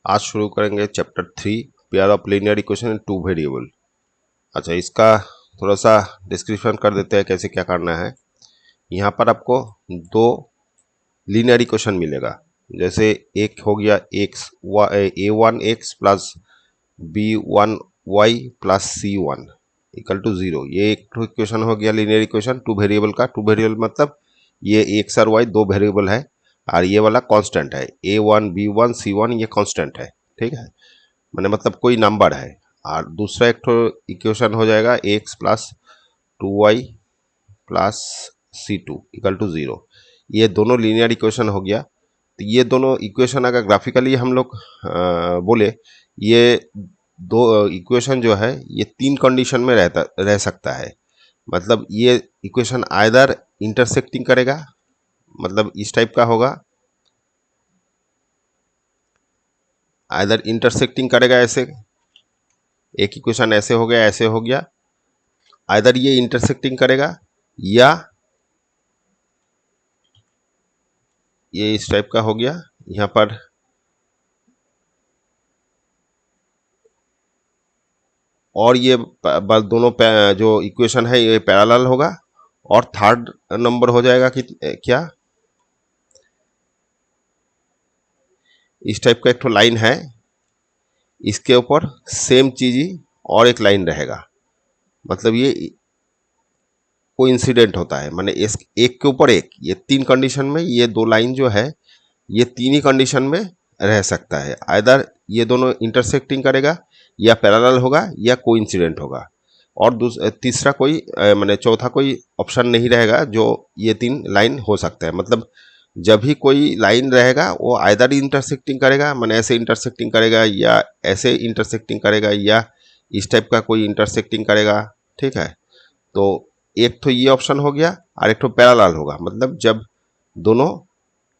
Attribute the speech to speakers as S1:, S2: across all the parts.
S1: आज शुरू करेंगे chapter 3 pair of linear equation in two variable. अच्छा, इसका थोड़ा सा डिस्क्रिप्शन कर देते हैं कैसे क्या करना है। यहाँ पर आपको दो लीनियर इक्वेशन मिलेगा। जैसे एक हो गया a1x plus b1y plus c1 equal to 0। ये एक इक्वेशन हो गया लीनियर इक्वेशन टू वेरिएबल का। टू वेरिएबल मतलब ये x और y दो वेरिएबल है और ये वाला कांस्टेंट है। a1 b1 c1 ये कांस्टेंट है, ठीक है, मैंने मतलब कोई नंबर है। और दूसरा एक तो इक्वेशन हो जाएगा x plus 2y plus c2 equal to 0। ये दोनों लीनियर इक्वेशन हो गया। तो ये दोनों इक्वेशन अगर ग्राफिकली हम लोग बोले, ये दो इक्वेशन जो है ये तीन कंडीशन में रह सकता है। मतलब ये इक्वेशन आइदर इंटरसेक्टिंग करेगा, मतलब इस टाइप का होगा, आइदर इंटरसेक्टिंग करेगा, ऐसे एक इक्वेशन ऐसे हो गया, ऐसे हो गया, आइदर ये इंटरसेक्टिंग करेगा या ये इस टाइप का हो गया। यहाँ पर और ये दोनों जो इक्वेशन है ये पैरेलल होगा। और थर्ड नंबर हो जाएगा कि क्या, इस टाइप का एक तो लाइन है, इसके ऊपर सेम चीज ही और एक लाइन रहेगा। मतलब ये कोइंसिडेंट होता है, माने इस एक के ऊपर एक, ये तीन कंडीशन में ये दो लाइन जो है ये तीन ही कंडीशन में रह सकता है। आइदर ये दोनों इंटरसेक्टिंग करेगा या पैरेलल होगा या कोइंसिडेंट होगा। और तीसरा कोई माने चौथा कोई ऑप्शन नहीं रहेगा जो ये तीन लाइन हो सकता है। मतलब जब भी कोई लाइन रहेगा वो आइदर इंटरसेक्टिंग करेगा, माने ऐसे इंटरसेक्टिंग करेगा या ऐसे इंटरसेक्टिंग करेगा या इस टाइप का कोई इंटरसेक्टिंग करेगा, ठीक है। तो एक तो ये ऑप्शन हो गया और एक तो पैरेलल होगा, मतलब जब दोनों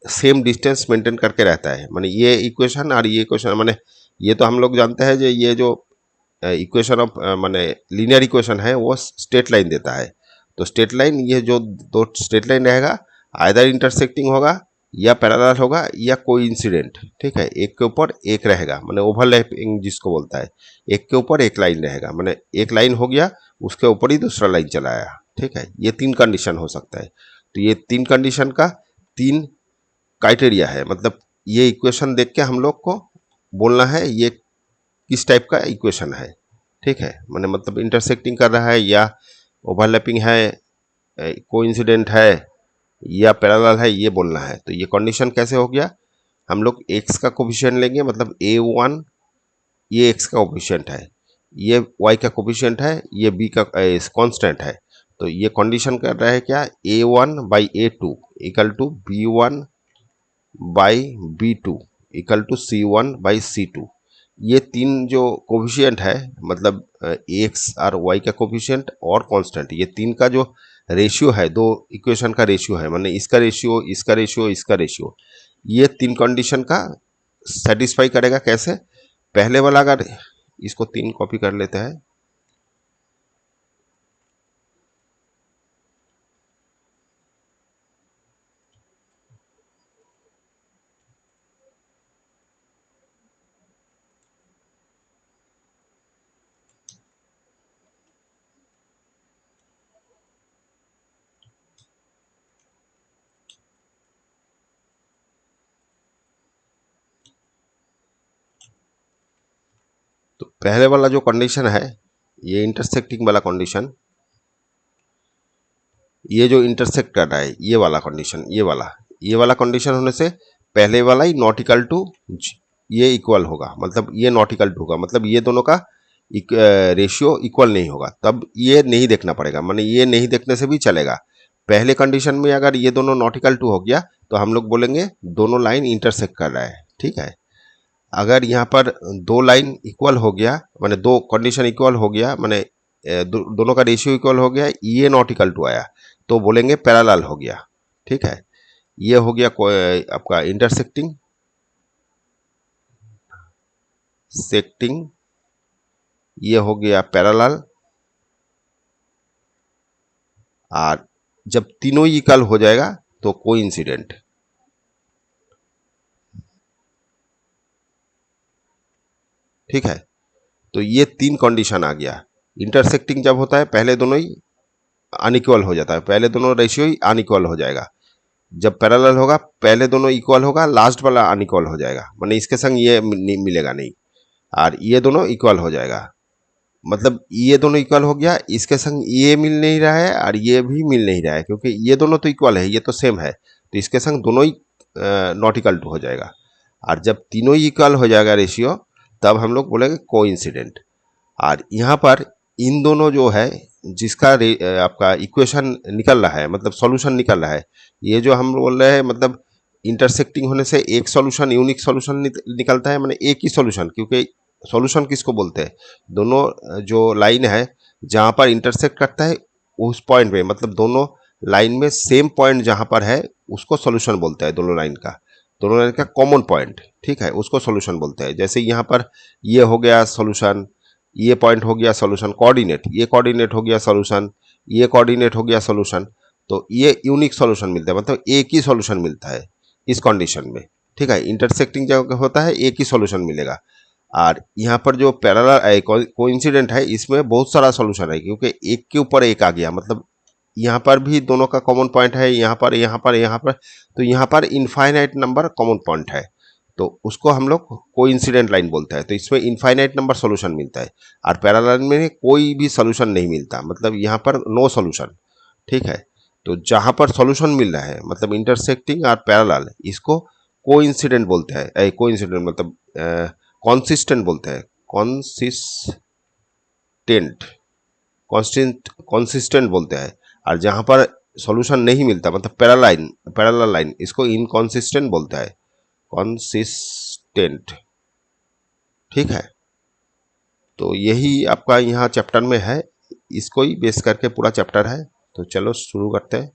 S1: सेम डिस्टेंस मेंटेन करके रहता है। माने ये इक्वेशन और ये इक्वेशन, माने ये तो हम लोग जानते हैं जो ये जो इक्वेशन ऑफ माने लीनियर इक्वेशन है वो स्ट्रेट लाइन देता है। तो स्ट्रेट लाइन, ये जो दो स्ट्रेट लाइन रहेगा आइदर इंटरसेक्टिंग होगा या पैरेलल होगा या कोइंसिडेंट, ठीक है। एक के ऊपर एक रहेगा, माने ओवरलैपिंग जिसको बोलता है। एक के ऊपर एक लाइन रहेगा, माने एक लाइन हो गया उसके ऊपर ही दूसरा लाइन चला आया, ठीक है। ये तीन कंडीशन हो सकता है। तो ये तीन कंडीशन का तीन क्राइटेरिया है। मतलब ये इक्वेशन देख के हम लोग को बोलना है ये किस टाइप का इक्वेशन है, ठीक है। मैंने मतलब इंटरसेक्टिंग कर रहा है या ओवरलैपिंग है, कोइंसिडेंट है या पैरेलल है, ये बोलना है। तो ये कंडीशन कैसे हो गया, हम लोग x का कोफिशिएंट लेंगे, मतलब a1 ये x का कोफिशिएंट है, ये y का कोफिशिएंट है, ये b का कांस्टेंट है। तो ये कंडीशन कर रहा है क्या, a1 by a2 equal to b1 by b2 equal to c1 by c2। ये तीन जो कोफिशिएंट है, मतलब एक्स और वाई का कोफिशिएंट और कांस्टेंट, ये तीन का जो रेशियो है, दो इक्वेशन का रेशियो है, माने इसका रेशियो, इसका रेशियो, इसका रेशियो, ये तीन कंडीशन का सेटिस्फाई करेगा। कैसे, पहले वाला अगर इसको तीन कॉपी कर लेते हैं, तो पहले वाला जो कंडीशन है ये इंटरसेक्टिंग वाला कंडीशन, ये जो इंटरसेक्ट कर रहा है ये वाला कंडीशन, ये वाला कंडीशन होने से पहले वाला ही नॉट इक्वल टू ये इक्वल होगा, मतलब ये नॉट इक्वल टू होगा, मतलब ये दोनों का रेशियो इक्वल नहीं होगा। तब ये नहीं देखना पड़ेगा, माने ये नहीं देखने से भी चलेगा। पहले कंडीशन में अगर ये दोनों नॉट इक्वल टू हो गया तो हम लोग बोलेंगे दोनों लाइन इंटरसेक्ट कर रहा है, ठीक है। अगर यहाँ पर दो लाइन इक्वल हो गया, माने दो कंडीशन इक्वल हो गया, माने दोनों का रेशियो इक्वल हो गया, ये नॉट इक्वल टू आया, तो बोलेंगे पैरेलल हो गया, ठीक है। ये हो गया आपका इंटरसेक्टिंग सेक्टिंग, ये हो गया पैरेलल। और जब तीनों ही इक्वल हो जाएगा तो कोइंसिडेंट। ठीक है। तो ये 3 कंडीशन आ गया। इंटरसेक्टिंग जब होता है पहले दोनों ही अनइक्वल हो जाता है, पहले दोनों रेशियो ही अनइक्वल हो जाएगा। जब पैरेलल होगा पहले दोनों इक्वल होगा, लास्ट वाला अनइक्वल हो जाएगा, माने इसके संग ये मिलेगा नहीं, और ये दोनों इक्वल हो जाएगा। मतलब ये दोनों इक्वल हो गया, इसके संग ये मिल नहीं रहा है और ये भी मिल नहीं रहा है, क्योंकि ये दोनों तो इक्वल है, ये तो सेम है, तो इसके संग दोनों ही नॉट इक्वल टू हो जाएगा। और जब तीनों ही इक्वल हो जाएगा रेशियो, तब हम लोग बोलेंगे कोइंसिडेंट। और यहाँ पर इन दोनों जो है जिसका आपका इक्वेशन निकल रहा है, मतलब सॉल्यूशन निकल रहा है, ये जो हम बोल रहे हैं मतलब इंटरसेक्टिंग होने से एक सॉल्यूशन यूनिक सॉल्यूशन निकलता है, माने एक ही सॉल्यूशन, क्योंकि सॉल्यूशन किसको बोलते हैं, दोनों जो लाइन है जहाँ पर इंटरसेक्ट करता है उस पॉइंट पे, मतलब दोनों लाइन में सेम पॉइंट जहाँ पर है उसको सॉल्यूशन बोलता है, दोनों लाइन का कॉमन पॉइंट, ठीक है, उसको सॉल्यूशन बोलते हैं। जैसे यहाँ पर ये हो गया सॉल्यूशन, ये पॉइंट हो गया सॉल्यूशन, कोऑर्डिनेट, ये कोऑर्डिनेट हो गया सॉल्यूशन, ये कोऑर्डिनेट हो गया सॉल्यूशन, तो ये यूनिक सॉल्यूशन मिलता है, मतलब एक ही सॉल्यूशन मिलता है इस कंडीशन में, ठीक है। इंटरसेक्टिंग जब होता है एक ही सॉल्यूशन मिलेगा। और यहाँ पर जो पैरेलल कोइंसिडेंट है इसमें बहुत सारा सॉल्यूशन है, क्योंकि एक के ऊपर एक आ गया, मतलब यहाँ पर भी दोनों का कॉमन पॉइंट है, यहाँ पर तो यहाँ पर इनफाइनाइट नंबर कॉमन पॉइंट है, तो उसको हम लोग कोइंसिडेंट लाइन बोलता है। तो इसमें इनफाइनाइट नंबर सॉल्यूशन मिलता है, और पैरेलल में कोई भी सॉल्यूशन नहीं मिलता, मतलब यहाँ पर नो सॉल्यूशन, ठीक है। तो जहाँ पर सॉल्यूशन मिल रहा है मतलब इंटरसेक्टिंग और पैरेलल, इसको कोइंसिडेंट बोलते हैं, कोइंसिडेंट मतलब कॉन्सिस्टेंट बोलते हैं, कॉन्सिस्टेंट बोलते हैं। और जहाँ पर सॉल्यूशन नहीं मिलता मतलब पैरेलल लाइन, इसको इनकॉन्सिस्टेंट बोलता है, कॉन्सिस्टेंट, ठीक है। तो यही आपका यहाँ चैप्टर में है, इसको ही बेस करके पूरा चैप्टर है। तो चलो शुरू करते हैं।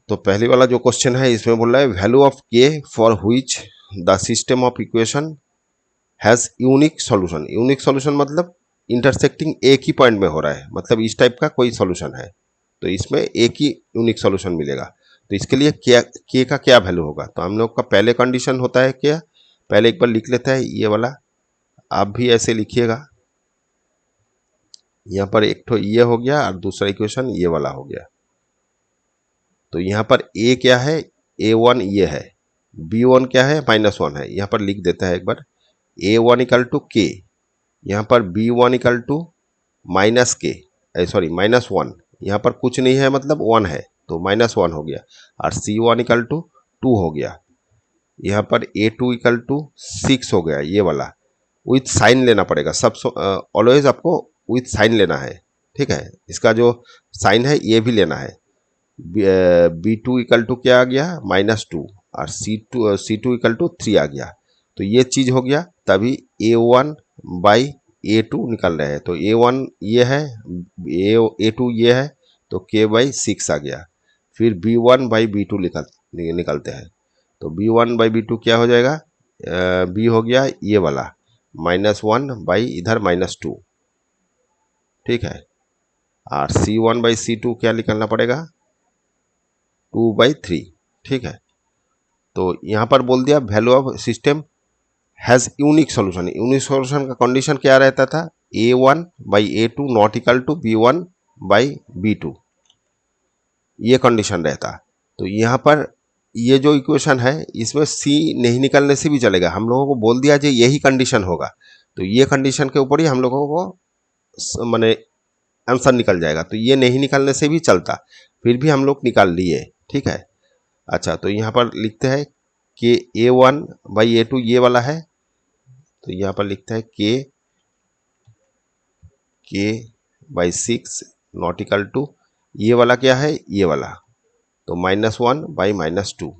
S1: तो पहले वाला जो क्वेश्चन है इसमें बोल रहा है वैल्यू ऑफ के for which the system of equation has unique solution. Unique solution मतलब इंटरसेक्टिंग एक ही पॉइंट में हो रहा है, मतलब इस टाइप का कोई सॉल्यूशन है तो इसमें एक ही यूनिक सॉल्यूशन मिलेगा। तो इसके लिए के का क्या वैल्यू होगा, तो हम लोग का पहले कंडीशन होता है क्या, पहले एक बार लिख लेते हैं ये वाला, आप भी ऐसे लिखिएगा। यहाँ पर एक तो ये हो गया और दूसरा इक्वेशन ये वाला हो गया। तो यहाँ पर ए क्या है, A1 ये है, B1 क्या है, -1 है। यहाँ पर लिख देता है एक बार, A1 इक्वल टू के, यहाँ पर B1 इक्वल टू माइनस के, सॉरी -1, यहाँ पर कुछ नहीं है मतलब 1 है तो -1 हो गया, और C1 इक्वल टू 2 हो गया। यहाँ पर A2 इक्वल टू 6 हो गया, ये वाला विथ साइन लेना पड़ेगा, सब ऑलवेज आपको विथ साइन लेना है, ठीक है। इसका जो साइन है ये भी लेना है। B2 इक्वल टू क्या आ गया, -2, और C2 इक्वल टू 3 आ गया। तो ये चीज़ हो गया, तभी A1 बाई A2 निकल रहे हैं। तो A1 ये है, A2 ये है, तो K बाई 6 आ गया। फिर B1 बाई B2 निकलते हैं। तो B1 बाई B2 क्या हो जाएगा, B हो गया ये वाला -1 बाई इधर -2, ठीक है। और C1 बाई C2 क्या निकलना पड़ेगा, 2/3, ठीक है। तो यहाँ पर बोल दिया value of system has unique solution. Unique solution का कंडीशन क्या रहता था, A1 by A2 not equal to B1 by B2, ये कंडीशन रहता। तो यहाँ पर ये जो इक्वेशन है इसमें C नहीं निकलने से भी चलेगा, हम लोगों को बोल दिया जो यही कंडीशन होगा, तो ये कंडीशन के ऊपर ही हम लोगों को माने आंसर निकल जाएगा। तो ये नहीं निकलने से भी चलता, फिर भी हम लोग निकाल लिए, ठीक है। अच्छा, तो यहाँ पर लिखते हैं कि A1 बाई A2 ये वाला है, तो यहाँ पर लिखते हैं के बाई 6 नॉट इक्वल टू ये वाला क्या है, ये वाला, तो -1 बाई -2,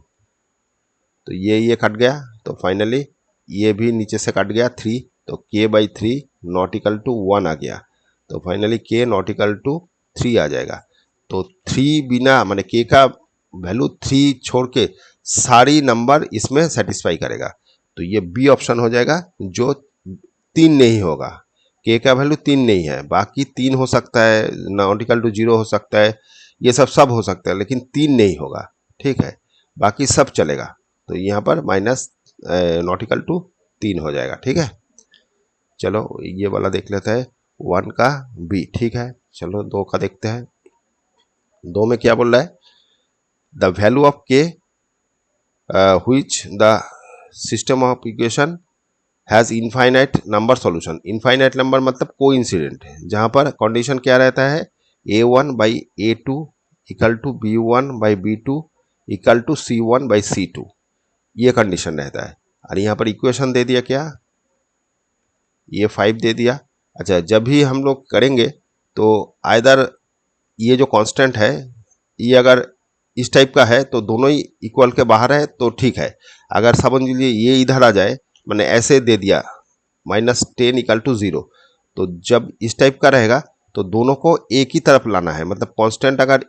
S1: तो ये कट गया, तो फाइनली ये भी नीचे से कट गया 3, तो k by 3 not equal to 1 आ गया। तो finally k not equal to 3 आ जाएगा। तो 3 बिना माने k का वैल्यू 3 छोड़ के सारी नंबर इसमें सेटिस्फाई करेगा, तो ये बी ऑप्शन हो जाएगा, जो 3 नहीं होगा। k का वैल्यू 3 नहीं है, बाकी 3 हो सकता है, नॉट इक्वल टू 0 हो सकता है, ये सब हो सकता है, लेकिन 3 नहीं होगा, ठीक है, बाकी सब चलेगा। तो यहाँ पर माइनस नॉट इक्वल टू 3 हो जाएगा। ठीक है, चलो ये वाला देख लेते हैं 1 का बी। ठीक है, चलो 2 का देखते हैं। 2 में क्या बोल रहा है, the value of k which the system of equation has infinite number solution. Infinite number मतलब कोइंसिडेंट है, जहां पर कंडीशन क्या रहता है, a1/a2 equal to b1/b2 equal to c1/c2, ये कंडीशन रहता है। और यहाँ पर इक्वेशन दे दिया क्या, ये 5 दे दिया। अच्छा, जब भी हम लोग करेंगे तो आइदर ये जो कांस्टेंट है ये अगर इस टाइप का है तो दोनों ही इक्वल के बाहर है तो ठीक है। अगर समझ लीजिए ये इधर आ जाए, मैंने ऐसे दे दिया -10 इक्वल टू 0, तो जब इस टाइप का रहेगा तो दोनों को एक ही तरफ लाना है। मतलब कांस्टेंट अगर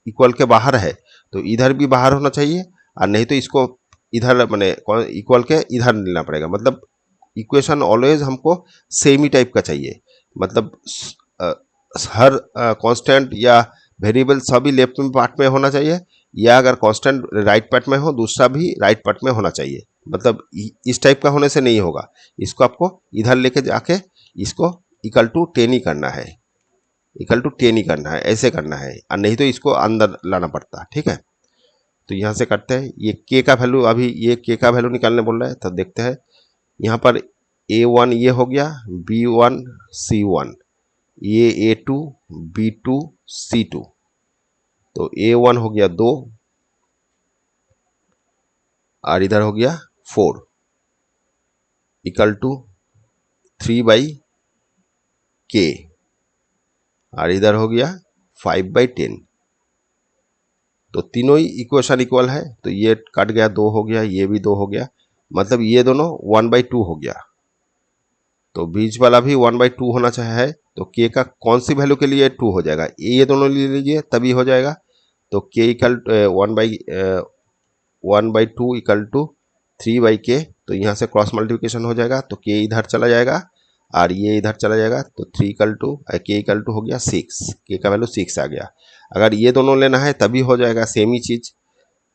S1: इक्वल के बाहर है तो इधर भी बाहर होना चाहिए, और नहीं तो इसको इधर मैंने इक्वल के इधर लेना पड़ेगा। मतलब इक्वेशन ऑलवेज हमको सेम ही टाइप का चाहिए। मतलब हर कांस्टेंट या वेरिएबल सभी लेफ्ट में पार्ट में होना चाहिए, या अगर कांस्टेंट राइट पार्ट में हो दूसरा भी राइट पार्ट में होना चाहिए। मतलब इस टाइप का होने से नहीं होगा, इसको आपको इधर लेके जाके इसको इक्वल टू 10 ही करना है, इक्वल टू 10 ही करना है, ऐसे करना है, और नहीं तो इसको अंदर लाना पड़ता है। ठीक है, तो यहाँ से करते हैं। ये के का वैल्यू, अभी ये के का वैल्यू निकालने बोल रहा है, तो देखते हैं। यहाँ पर a1 ये हो गया, b1 c1, ये a2 b2 c2, तो a1 हो गया 2 और इधर हो गया 4 इक्वल टू 3/k, और इधर हो गया 5/10। तो तीनों ही इक्वेशन इक्वल है, तो ये कट गया, 2 हो गया, ये भी 2 हो गया, मतलब ये दोनों 1/2 हो गया। तो बीच वाला भी 1/2 होना चाहिए। तो के का कौन सी वैल्यू के लिए 2 हो जाएगा, ये दोनों ले लीजिए तभी हो जाएगा। तो के इक्वल 1/2 इक्वल टू 3/k, तो यहाँ से क्रॉस मल्टीप्लिकेशन हो जाएगा, तो के इधर चला जाएगा और ये इधर चला जाएगा, तो 3 इक्वल टू के इक्वल टू हो गया 6, के का वैल्यू 6 आ गया। अगर ये दोनों लेना है तभी हो जाएगा सेम ही चीज,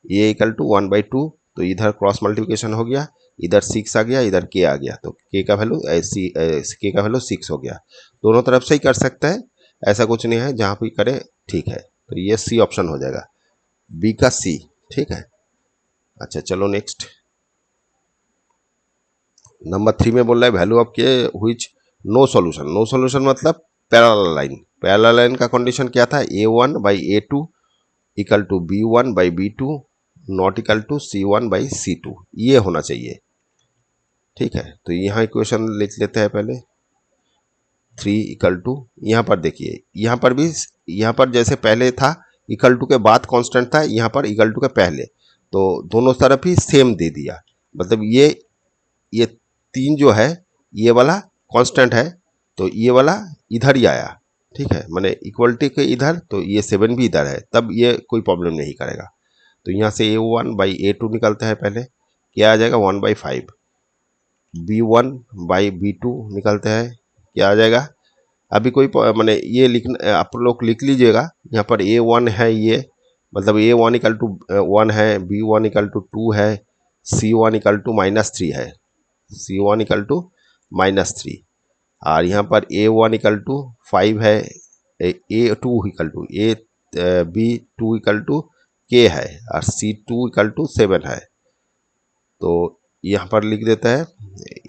S1: ये इक्वल टू 1/2, तो इधर क्रॉस मल्टीप्लिकेशन हो गया, इधर 6 आ गया, इधर के आ गया, तो के का वैल्यू के का वैल्यू 6 हो गया। दोनों तरफ से ही कर सकते हैं, ऐसा कुछ नहीं है, जहाँ भी करे ठीक है। तो ये सी ऑप्शन हो जाएगा, बी का सी। ठीक है, अच्छा चलो नेक्स्ट। नंबर 3 में बोल रहा है value of k which no solution. No solution मतलब पैरेलल लाइन। पैरेलल लाइन का कंडीशन क्या था, a1/a2 equal to b1/b2 not equal to c1/c2, ये होना चाहिए। ठीक है, तो यहाँ इक्वेशन लिख लेते हैं पहले। 3 इक्वल टू, यहाँ पर देखिए, यहाँ पर भी, यहाँ पर जैसे पहले था इक्वल टू के बाद कांस्टेंट था, यहाँ पर इक्वल टू के पहले, तो दोनों तरफ ही सेम दे दिया। मतलब ये 3 जो है ये वाला कांस्टेंट है, तो ये वाला इधर ही आया। ठीक है, मैंने इक्वलिटी के इधर, तो ये 7 भी इधर है, तब ये कोई प्रॉब्लम नहीं करेगा। तो यहाँ से a1/a2 निकलता है, पहले क्या आ जाएगा 1/5, b1/b2 निकलते हैं, क्या आ जाएगा। अभी कोई मैंने ये लिखना, आप लोग लिख लीजिएगा। यहाँ पर a1 है, ये मतलब a1 इक्वल टू 1 है, b1 इक्वल टू 2 है, c1 इक्वल टू -3 है, c1 इक्वल टू -3, और यहाँ पर a1 इक्वल टू 5 है, a2 equal to b2 equal to k है, और c2 इक्वल टू 7 है। तो यहाँ पर लिख देता है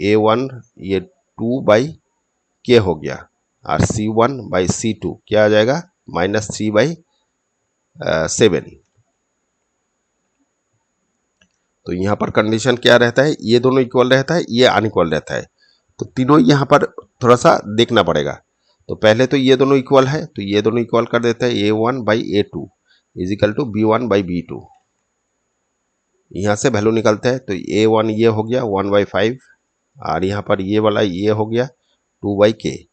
S1: a1 ये 2/k हो गया, और c1/c2 क्या आ जाएगा -3/7। तो यहाँ पर कंडीशन क्या रहता है, ये दोनों इक्वल रहता है, ये अनइक्वल रहता है, तो तीनों यहाँ पर थोड़ा सा देखना पड़ेगा। तो पहले तो ये दोनों इक्वल है, तो ये दोनों इक्वल कर देते हैं, a1/a2 is equal to b1/b2। यहाँ से वैल्यू निकलते हैं, तो a1 ये हो गया 1/5, और यहाँ पर ये वाला ये हो गया 2/k।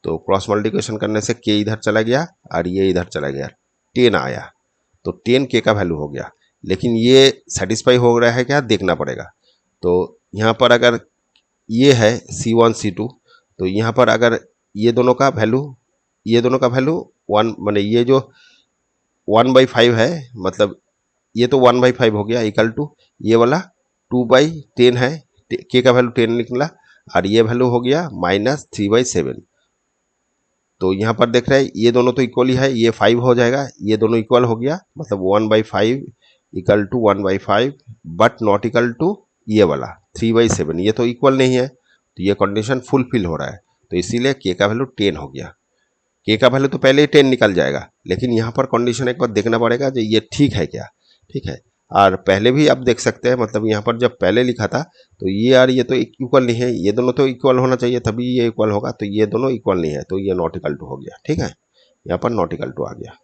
S1: तो क्रॉस मल्टीप्लिकेशन करने से k इधर चला गया और ये इधर चला गया, 10 आया, तो 10k का वैल्यू हो गया। लेकिन ये सेटिस्फाई हो रहा है क्या, देखना पड़ेगा। तो यहाँ पर अगर ये है c1 c2, तो यहाँ पर अगर ये दोनों का वैल्यू, ये दोनों का वैल्यू 1, माने ये जो 1/5 है, मतलब ये तो 1/5 हो गया इक्वल टू ये वाला 2/10 है, के का वैल्यू 10 निकला और ये वैल्यू हो गया -3/7। तो यहाँ पर देख रहे हैं ये दोनों तो इक्वल ही है, ये 5 हो जाएगा, ये दोनों इक्वल हो गया, मतलब 1/5 equal to 1/5 but not equal to ये वाला 3/7, ये तो इक्वल नहीं है, तो ये कंडीशन फुलफिल हो रहा है। तो इसीलिए के का वैल्यू 10 हो गया। के का वैल्यू तो पहले ही 10 निकल जाएगा, लेकिन यहाँ पर कंडीशन एक बार देखना पड़ेगा जो ये ठीक है क्या, ठीक है। और पहले भी आप देख सकते हैं, मतलब यहाँ पर जब पहले लिखा था तो ये यार ये तो इक्वल नहीं है, ये दोनों तो इक्वल होना चाहिए तभी ये इक्वल होगा, तो ये दोनों इक्वल नहीं है, तो ये नॉट इक्वल टू हो गया, ठीक है। यहाँ पर नॉट इक्वल टू आ गया।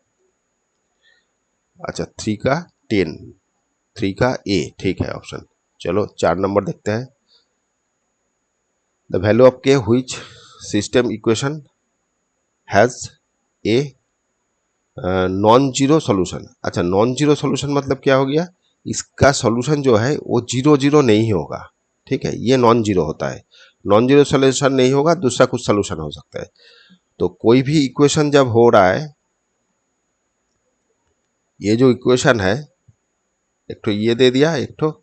S1: अच्छा 3 का 10, 3 का ए, ठीक है ऑप्शन। चलो 4 नंबर देखते हैं। The value of k which system equation has a non zero solution. अच्छा नॉन जीरो सोल्यूशन मतलब क्या हो गया, इसका सोल्यूशन जो है वो 0 नहीं होगा, ठीक है, ये नॉन जीरो होता है। नॉन जीरो सोल्यूशन नहीं होगा, दूसरा कुछ सोल्यूशन हो सकता है। तो कोई भी इक्वेशन जब हो रहा है, ये जो इक्वेशन है, एक तो ये दे दिया, एक तो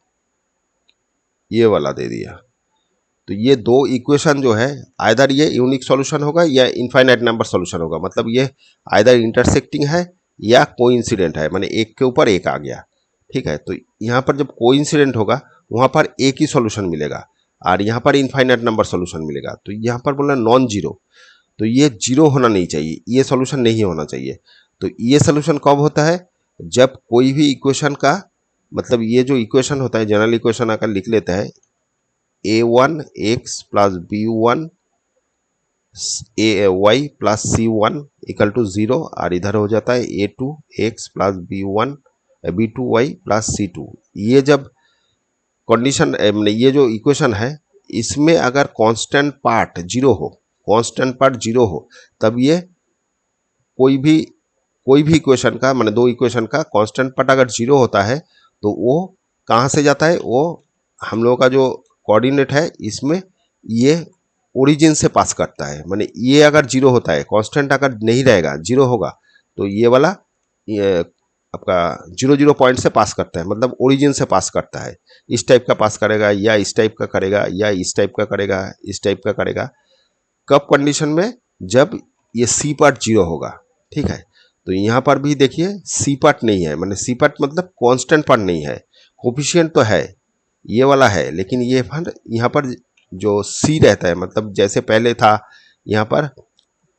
S1: ये वाला दे दिया, तो ये दो इक्वेशन जो है आइदर ये यूनिक सॉल्यूशन होगा या इनफाइनाइट नंबर सॉल्यूशन होगा, मतलब ये आइदर इंटरसेक्टिंग है या कोइंसिडेंट है, माने एक के ऊपर एक आ गया, ठीक है। तो यहाँ पर जब कोइंसिडेंट होगा वहाँ पर एक ही सॉल्यूशन मिलेगा और यहाँ पर इनफाइनाइट नंबर सॉल्यूशन मिलेगा। तो यहाँ पर बोला नॉन जीरो, तो ये जीरो होना नहीं चाहिए, ये सॉल्यूशन नहीं होना चाहिए। तो ये सॉल्यूशन कब होता है, जब कोई भी इक्वेशन का, मतलब ये जो इक्वेशन होता है जनरल इक्वेशन आकर लिख लेता है a1x plus b1 ay plus c1 equal to 0, और इधर हो जाता है a2x plus b2y plus c2। ये जब कंडीशन, ये जो इक्वेशन है इसमें अगर कांस्टेंट पार्ट जीरो हो, कांस्टेंट पार्ट जीरो हो, तब ये कोई भी इक्वेशन का, माने दो इक्वेशन का कांस्टेंट पार्ट अगर जीरो होता है तो वो कहाँ से जाता है, वो हम लोगों का जो कोऑर्डिनेट है इसमें ये ओरिजिन से पास करता है। माने ये अगर जीरो होता है, कांस्टेंट अगर नहीं रहेगा जीरो होगा, तो ये वाला ये आपका 0 पॉइंट से पास करता है, मतलब ओरिजिन से पास करता है। इस टाइप का पास करेगा या इस टाइप का करेगा या इस टाइप का करेगा, इस टाइप का करेगा। कब कंडीशन में, जब ये सी पार्ट जीरो होगा, ठीक है। तो यहाँ पर भी देखिए सी पार्ट नहीं है, माने सी पार्ट मतलब कांस्टेंट पार्ट नहीं है, कोफिशिएंट तो है ये वाला है, लेकिन ये यहाँ पर जो सी रहता है, मतलब जैसे पहले था यहाँ पर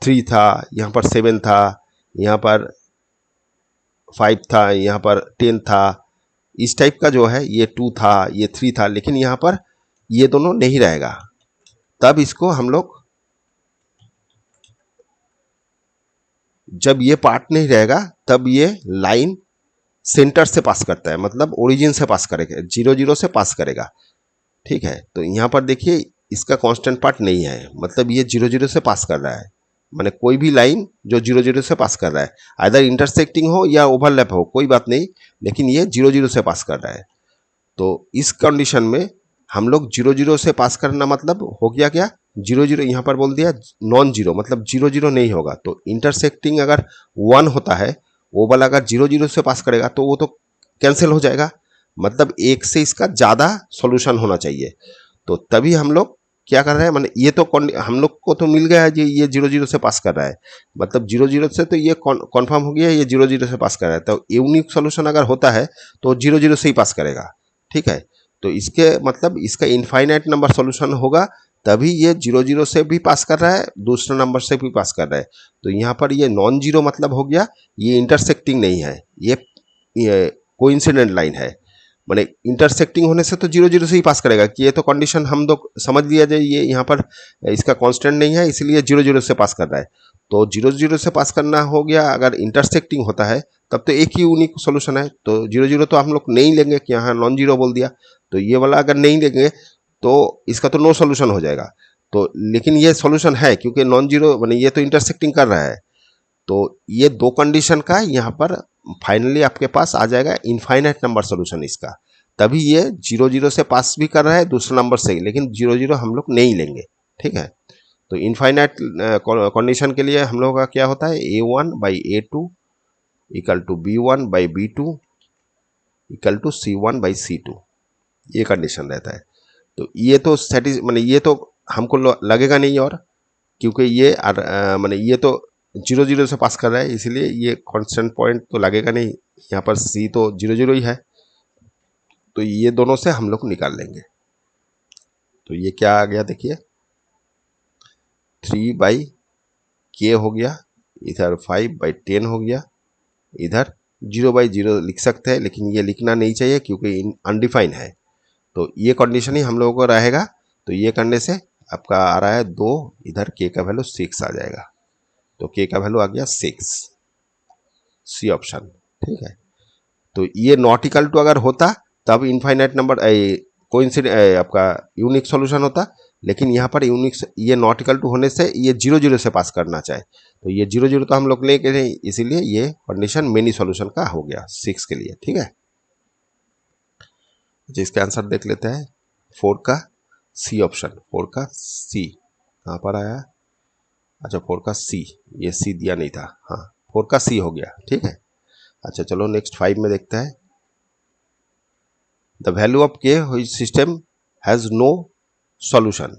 S1: 3 था, यहाँ पर 7 था, यहाँ पर 5 था, यहाँ पर 10 था, इस टाइप का जो है ये 2 था, ये 3 था, लेकिन यहाँ पर ये दोनों नहीं रहेगा। तब इसको हम लोग, जब ये पार्ट नहीं रहेगा तब ये लाइन सेंटर से पास करता है, मतलब ओरिजिन से पास करेगा, 0 से पास करेगा, ठीक है। तो यहाँ पर देखिए इसका कांस्टेंट पार्ट नहीं है, मतलब ये 0 से पास कर रहा है, माने कोई भी लाइन जो 0 से पास कर रहा है, आइदर इंटरसेक्टिंग हो या ओवरलैप हो कोई बात नहीं, लेकिन ये 0 से पास कर रहा है। तो इस कंडीशन में हम लोग 0 से पास करना मतलब हो गया क्या, 0 यहाँ पर बोल दिया नॉन जीरो, मतलब 0 नहीं होगा। तो इंटरसेक्टिंग अगर 1 होता है, वो वाला अगर 0 से पास करेगा तो वो तो कैंसिल हो जाएगा, मतलब एक से इसका ज़्यादा सॉल्यूशन होना चाहिए। तो तभी हम लोग क्या कर रहे हैं, माने ये तो हम लोग को तो मिल गया है जी, ये 0 से पास कर रहा है, मतलब 0 से तो ये कॉन्फर्म हो गया ये 0 से पास कर रहा है। तो यूनिक सॉल्यूशन अगर होता है तो 0 से ही पास करेगा, ठीक है। तो इसके मतलब इसका इनफाइनाइट नंबर सॉल्यूशन होगा, तभी ये 0 से भी पास कर रहा है, दूसरा नंबर से भी पास कर रहा है। तो यहाँ पर ये नॉन जीरो मतलब हो गया ये इंटरसेक्टिंग नहीं है, ये कोइंसिडेंट लाइन है, माने इंटरसेक्टिंग होने से तो 0 से ही पास करेगा कि ये तो कंडीशन हम लोग समझ लिया जाए, ये यहाँ पर इसका कांस्टेंट नहीं है इसलिए 0 से पास कर रहा है। तो 0 से पास करना हो गया, अगर इंटरसेक्टिंग होता है तब तो एक ही यूनिक सॉल्यूशन है, तो 0 तो हम लोग नहीं लेंगे कि यहाँ नॉन जीरो बोल दिया, तो ये वाला अगर नहीं लेंगे तो इसका तो नो सॉल्यूशन हो जाएगा। तो लेकिन ये सॉल्यूशन है क्योंकि नॉन जीरो माने ये तो इंटरसेक्टिंग कर रहा है। तो ये दो कंडीशन का यहाँ पर फाइनली आपके पास आ जाएगा इनफाइनाइट नंबर सॉल्यूशन इसका, तभी ये 0 से पास भी कर रहा है दूसरे नंबर से, लेकिन 0 हम लोग नहीं लेंगे, ठीक है। तो इनफाइनाइट कंडीशन के लिए हम लोग का क्या होता है, a1/a2 equal to b1/b2 equal to c1/c2, ये कंडीशन रहता है। तो ये तो माने ये तो हमको लगेगा नहीं, और क्योंकि ये माने ये तो 0 0 से पास कर रहा है, इसलिए ये कांस्टेंट पॉइंट तो लगेगा नहीं। यहाँ पर सी तो 0 0 ही है, तो ये दोनों से हम लोग निकाल लेंगे। तो ये क्या आ गया देखिए, 3/k हो गया, इधर 5/10 हो गया, इधर 0/0 लिख सकते हैं, लेकिन ये लिखना नहीं चाहिए क्योंकि अनडिफाइन है। तो ये कंडीशन ही हम लोगों को रहेगा। तो ये करने से आपका आ रहा है 2, इधर k का वैल्यू 6 आ जाएगा। तो k का वैल्यू आ गया 6, सी ऑप्शन। ठीक है, तो ये नॉट इक्वल टू अगर होता तब इनफाइनाइट नंबर कोइंसिडेंट आपका यूनिक सॉल्यूशन होता, लेकिन यहाँ पर यूनिक ये नॉट इक्वल टू होने से ये 0 0 से पास करना चाहे, तो ये 0 0 तो हम लोग लेके नहीं, इसीलिए ये कंडीशन मेनी सॉल्यूशन का हो गया 6 के लिए। ठीक है, जिसका आंसर देख लेते हैं 4 का सी ऑप्शन, 4 का सी कहाँ पर आया, अच्छा 4 का सी, ये सी दिया नहीं था, हाँ 4 का सी हो गया। ठीक है, अच्छा चलो नेक्स्ट 5 में देखते हैं। The value of k which system has no solution,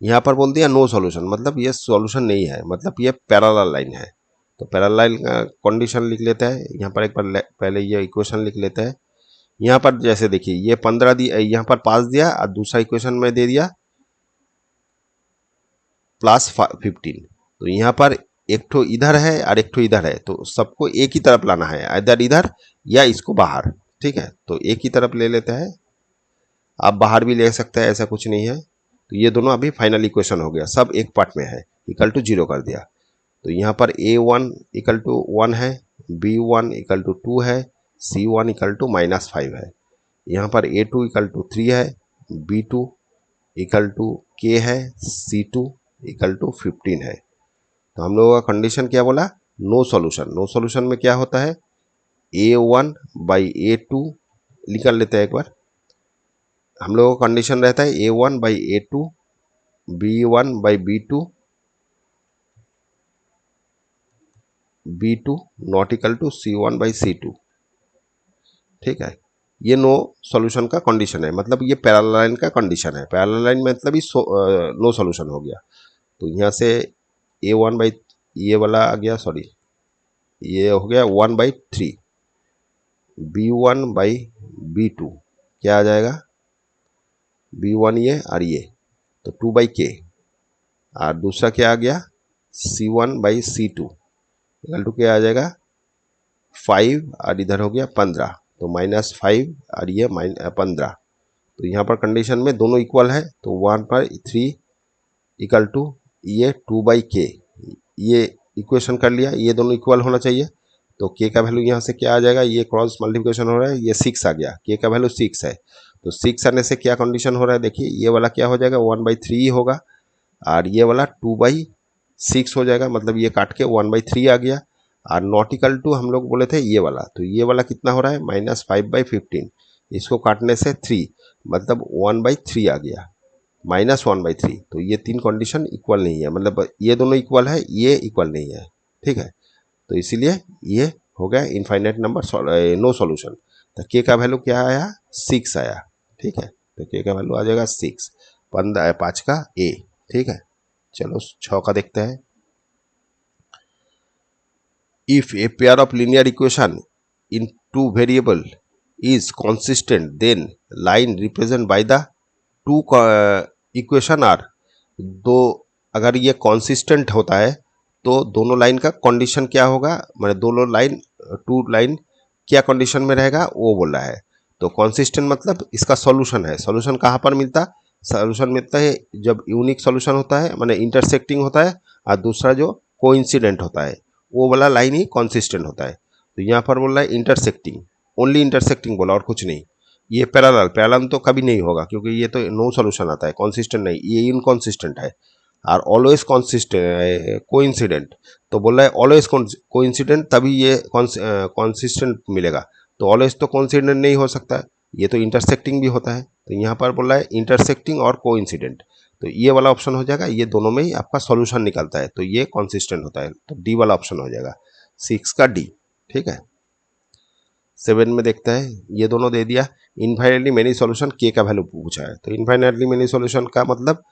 S1: यहाँ पर बोल दिया नो सॉल्यूशन, मतलब ये सॉल्यूशन नहीं है, मतलब ये पैरेलल लाइन है। तो पैरेलल लाइन का कंडीशन लिख लेते हैं, यहाँ पर एक बार पहले ये इक्वेशन लिख लेते हैं। यहाँ पर जैसे देखिए ये 15 दिया, यहाँ पर 5 दिया और दूसरा इक्वेशन में दे दिया +15। तो यहाँ पर एक ठो इधर है और एक ठो इधर है, तो सबको एक ही तरफ लाना है, इधर इधर या इसको बाहर। ठीक है, तो एक ही तरफ ले लेते हैं, आप बाहर भी ले सकते हैं, ऐसा कुछ नहीं है। तो ये दोनों अभी फाइनल इक्वेशन हो गया, सब एक पार्ट में है, इक्वल टू 0 कर दिया। तो यहाँ पर A1 इक्वल टू 1 है, B1 इक्वल टू 2 है, C1 इक्वल टू -5 है, यहाँ पर A2 इक्वल टू 3 है, B2 इक्वल टू K है, C2 इक्वल टू 15 है। तो हम लोगों का कंडीशन क्या बोला, नो सॉल्यूशन। नो सॉल्यूशन में क्या होता है, A1/A2 निकाल लेते हैं एक बार। हम लोगों का कंडीशन रहता है A1/A2, B1/B2, B2 not equal to C1/C2। ठीक है, ये नो सॉल्यूशन का कंडीशन है, मतलब ये पैरेलल लाइन का कंडीशन है। पैरेलल लाइन मतलब ही नो सॉल्यूशन हो गया। तो यहाँ से A1 ये वाला आ गया, सॉरी ये हो गया 1/3, B1/B2 क्या आ जाएगा, B1 ये और ये, तो 2/k, और दूसरा क्या आ गया C1/C2 इक्वल टू क्या आ जाएगा 5, और इधर हो गया 15, तो -5 और ये -15। तो यहाँ पर कंडीशन में दोनों इक्वल है, तो 1/3 इक्वल टू ये 2/k, ये इक्वेशन कर लिया, ये दोनों इक्वल होना चाहिए। तो k का वैल्यू यहाँ से क्या आ जाएगा, ये क्रॉस मल्टीप्लिकेशन हो रहा है, ये 6 आ गया, k का वैल्यू 6 है। तो 6 आने से क्या कंडीशन हो रहा है, देखिए ये वाला क्या हो जाएगा 1/3 होगा, और ये वाला 2/6 हो जाएगा, मतलब ये काट के 1/3 आ गया। और नॉट इक्वल टू हम लोग बोले थे ये वाला, तो ये वाला कितना हो रहा है -5/15, इसको काटने से 3, मतलब 1/3 आ गया, -1/3। तो ये तीन कंडीशन इक्वल नहीं है, मतलब ये दोनों इक्वल है, ये इक्वल नहीं है। ठीक है, तो इसीलिए ये हो गया इनफाइनाइट नंबर, नो सॉल्यूशन। तो के का वैल्यू क्या आया, 6 आया। ठीक है, तो के का वैल्यू आ जाएगा 6, 5 का ए। ठीक है, चलो 6 का देखते हैं। If a pair of linear equation in two variable is consistent, then line represent by the two equation are, दो अगर ये कॉन्सिस्टेंट होता है तो दोनों लाइन का कंडीशन क्या होगा, मतलब दोनों लाइन, टू लाइन क्या कंडीशन में रहेगा वो बोल रहा है। तो कॉन्सिस्टेंट मतलब इसका सॉल्यूशन है। सॉल्यूशन कहाँ पर मिलता, सॉल्यूशन मिलता है जब यूनिक सॉल्यूशन होता है, माने इंटरसेक्टिंग होता है, और दूसरा जो कोइंसिडेंट होता है वो वाला लाइन ही कॉन्सिस्टेंट होता है। तो यहाँ पर बोल रहा है इंटरसेक्टिंग, ओनली इंटरसेक्टिंग बोला और कुछ नहीं। ये पैरेलल, पैरेलल तो कभी नहीं होगा क्योंकि ये तो नो सॉल्यूशन आता है, कॉन्सिस्टेंट नहीं, ये इनकॉन्सिस्टेंट है। और ऑलवेज कॉन्सिस्टेंट कोइंसिडेंट, तो बोल रहा है ऑलवेज कोइंसिडेंट तभी ये कॉन्सिस्टेंट मिलेगा। तो ऑलवेज तो कोइंसिडेंट नहीं हो सकता है, ये तो इंटरसेक्टिंग भी होता है। तो यहाँ पर बोल रहा है इंटरसेक्टिंग और कोइंसिडेंट, तो ये वाला ऑप्शन हो जाएगा, ये दोनों में ही आपका सॉल्यूशन निकलता है, तो ये कॉन्सिस्टेंट होता है, तो डी वाला ऑप्शन हो जाएगा 6 का डी। ठीक है, 7 में देखते हैं, ये दोनों दे दिया। इनफाइनाइटली मेनी सॉल्यूशन के का वैल्यू पूछा है, तो इनफाइनाइटली मेनी सॉल्यूशन का मतलब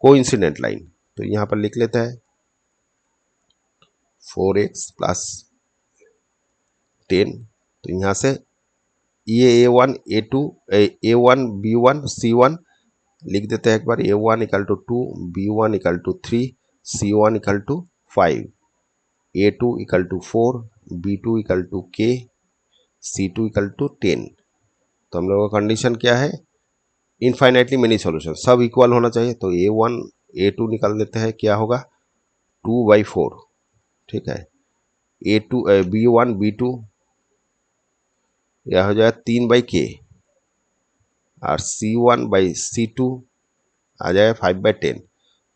S1: कोइंसिडेंट लाइन, तो यहाँ पर लिख लेते हैं 4x प्लस 10। तो यहाँ से ये A1 A2 A1 B1 C1 लिख देते हैं एक बार। A1 equal to 2, B1 equal to 3, C1 equal to 5, A2 equal to 4, B2 equal to K, C2 equal to 10। तो हम लोगों का कंडीशन क्या है, इनफाइनाइटली मेनी सॉल्यूशन सब इक्वल होना चाहिए। तो A1 A2 निकाल देते हैं, क्या होगा 2/4, ठीक है। A2 B1 B2 यह हो जाएगा 3/K, और C1/C2 आ जाएगा 5/10।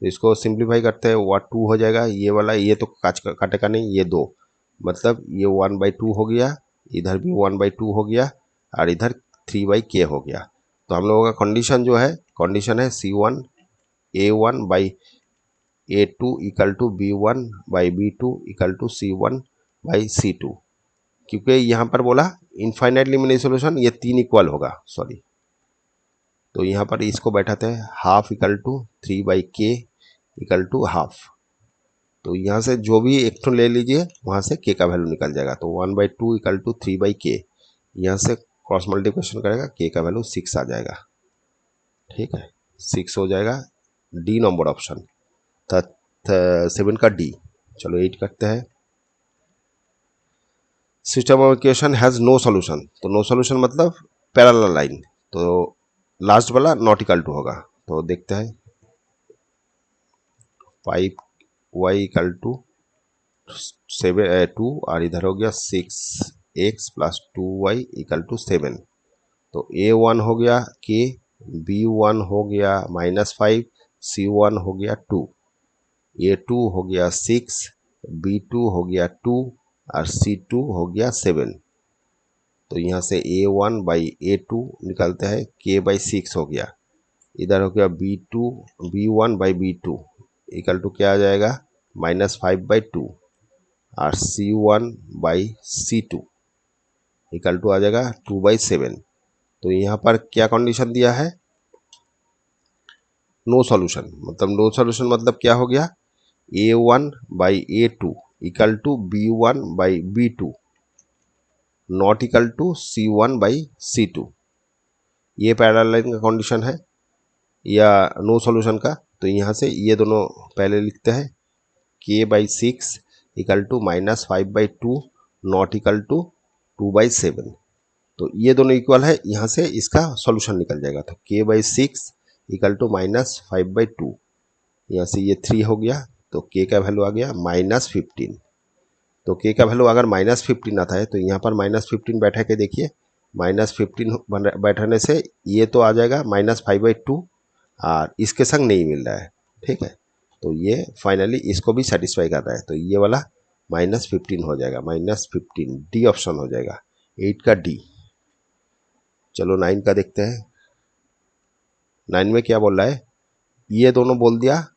S1: तो इसको सिंप्लीफाई करते हैं, 2 हो जाएगा, ये वाला ये तो काटेगा नहीं, ये 2, मतलब ये 1/2 हो गया, इधर भी 1/2 हो गया, और इधर 3/K हो गया। तो हम लोगों का कंडीशन जो है, कंडीशन है C1 A1/A2 equal to B1/B2 equal to C1/C2। क्योंकि यहाँ पर बोला इनफाइनाइटली मेनी सॉल्यूशन, ये 3 इक्वल होगा, सॉरी। तो यहाँ पर इसको बैठाते हैं, half equal to 3/K equal to half. तो यहाँ से जो भी एक तो ले लीजिए, वहाँ से K का वैल्यू निकल जाएगा। तो 1/2 इक्वल टू 3/K, यहाँ से क्रॉस मल्टीप्लिकेशन करेगा, K का वैल्यू 6 आ जाएगा, ठीक है, 6 हो जाएगा। डी नंबर ऑप्शन, 7 का डी। चलो 8 करते हैं। System of equation has no solution, तो नो सॉल्यूशन मतलब पैरेलल लाइन, तो लास्ट वाला नॉट इक्वल टू होगा। तो देखते हैं 5y इक्वल टू 2, और इधर हो गया 6x plus 2y equal to 7। तो A1 हो गया K, B1 हो गया -5, C1 हो गया 2, A2 हो गया 6, B2 हो गया 2, और C2 हो गया 7। तो यहाँ से A1/A2 निकालते हैं, K/6 हो गया, इधर हो गया B1/B2 इक्वल टू क्या आ जाएगा -5/2, और C1/C2 इक्वल टू आ जाएगा 2/7। तो यहाँ पर क्या कंडीशन दिया है, नो सॉल्यूशन। मतलब नो सॉल्यूशन मतलब क्या हो गया, A1/A2 equal to B1/B2 not equal to C1/C2। ये पैरेलल लाइन का कंडीशन है या नो सॉल्यूशन का। तो यहाँ से ये दोनों पहले लिखते हैं, K/6 equal to -5/2 not equal to 2/7। तो ये दोनों इक्वल है, यहाँ से इसका सॉल्यूशन निकल जाएगा। तो K/6 इक्वल टू -5/2, यहाँ से ये 3 हो गया, तो K का वैल्यू आ गया -15। तो K का वैल्यू अगर -15 आता है, तो यहाँ पर -15 बैठा के देखिए, -15 बैठाने से ये तो आ जाएगा -5/2, और इसके संग नहीं मिल रहा है, ठीक है। तो ये फाइनली इसको भी सेटिस्फाई कर रहा है, तो ये वाला -15 हो जाएगा, -15 डी ऑप्शन हो जाएगा, 8 का डी। चलो 9 का देखते हैं। 9 में क्या बोल रहा है, ये दोनों बोल दिया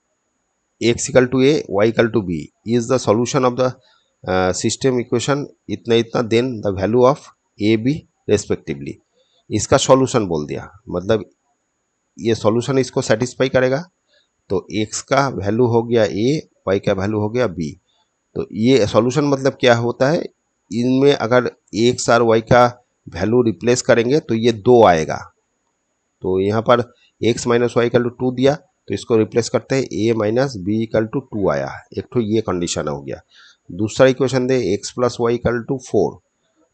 S1: x equal to a, y equal to b is the solution of the system equation इतना इतना, then the value of a b respectively. इसका सॉल्यूशन बोल दिया, मतलब ये सॉल्यूशन इसको सेटिस्फाई करेगा। तो x का वैल्यू हो गया a, y का वैल्यू हो गया b। तो ये सॉल्यूशन मतलब क्या होता है, इनमें अगर x और y का वैल्यू रिप्लेस करेंगे तो ये 2 आएगा। तो यहाँ पर x minus y equal to 2 दिया, तो इसको रिप्लेस करते हैं, a minus b equal to 2 आया, एक तो ये कंडीशन हो गया। दूसरा इक्वेशन दे x plus y equal to 4,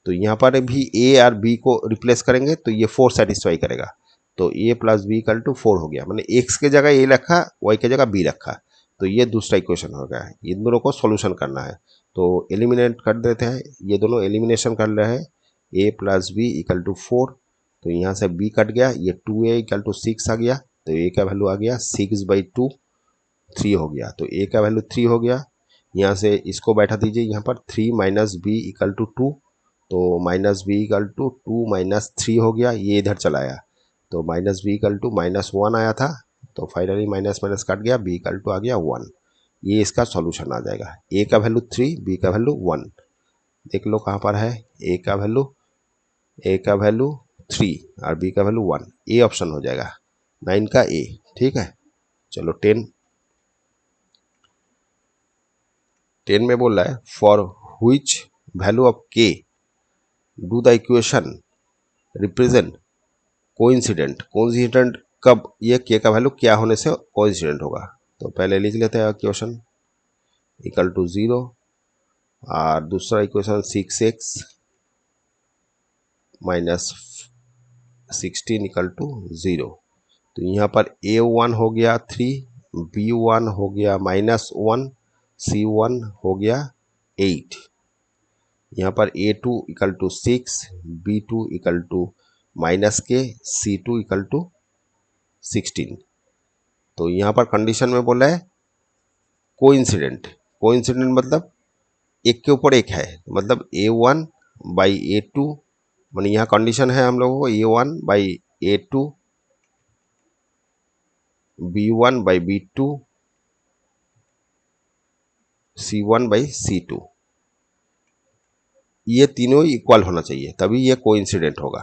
S1: तो यहाँ पर भी a और b को रिप्लेस करेंगे तो ये 4 सेटिस्फाई करेगा। तो a plus b equal to 4 हो गया, मैंने x के जगह a रखा, y के जगह b रखा, तो ये दूसरा इक्वेशन हो गया। इन दोनों को सोल्यूशन करना है, तो एलिमिनेट कर देते हैं, ये दोनों एलिमिनेशन कर रहे हैं। a plus b equal to 4, तो यहाँ से b कट गया, ये 2a इक्वल टू 6 आ गया, तो a का वैल्यू आ गया 6/2, 3 हो गया। तो a का वैल्यू 3 हो गया, यहाँ से इसको बैठा दीजिए, यहाँ पर 3 माइनस बी इक्वल टू 2, तो minus b equal to 2 minus 3 हो गया, ये इधर चला आया, तो माइनस बी इक्वल टू -1 आया था, तो फाइनली माइनस माइनस कट गया, बी इक्वल टू आ गया 1। ये इसका सॉल्यूशन आ जाएगा। a का वैल्यू 3, b का वैल्यू 1। देख लो कहाँ पर है a का वैल्यू, ए का वैल्यू 3 और बी का वैल्यू 1, ए ऑप्शन हो जाएगा 9 का ए। ठीक है, चलो 10 में बोल रहा है फॉर हुइच वैल्यू ऑफ के do the equation represent coincident. Coincident कब, ये के का वैल्यू क्या होने से कोइंसिडेंट होगा। तो पहले लिख लेते हैं इक्वेशन इक्वल टू 0 और दूसरा equation 6x minus 16 equal to 0। तो यहाँ पर a1 हो गया 3, b1 हो गया -1, c1 हो गया 8। यहाँ पर a2 equal to 6, b2 equal to -k, c2 equal to 16। तो यहाँ पर कंडीशन में बोला है कोइंसिडेंट। कोइंसिडेंट मतलब एक के ऊपर एक है, मतलब a1 बाई a2, मानी यहाँ कंडीशन है हम लोगों को a1 by a2, b1 by b2, c1 by c2, ये तीनों इक्वल होना चाहिए तभी ये कोइंसिडेंट होगा।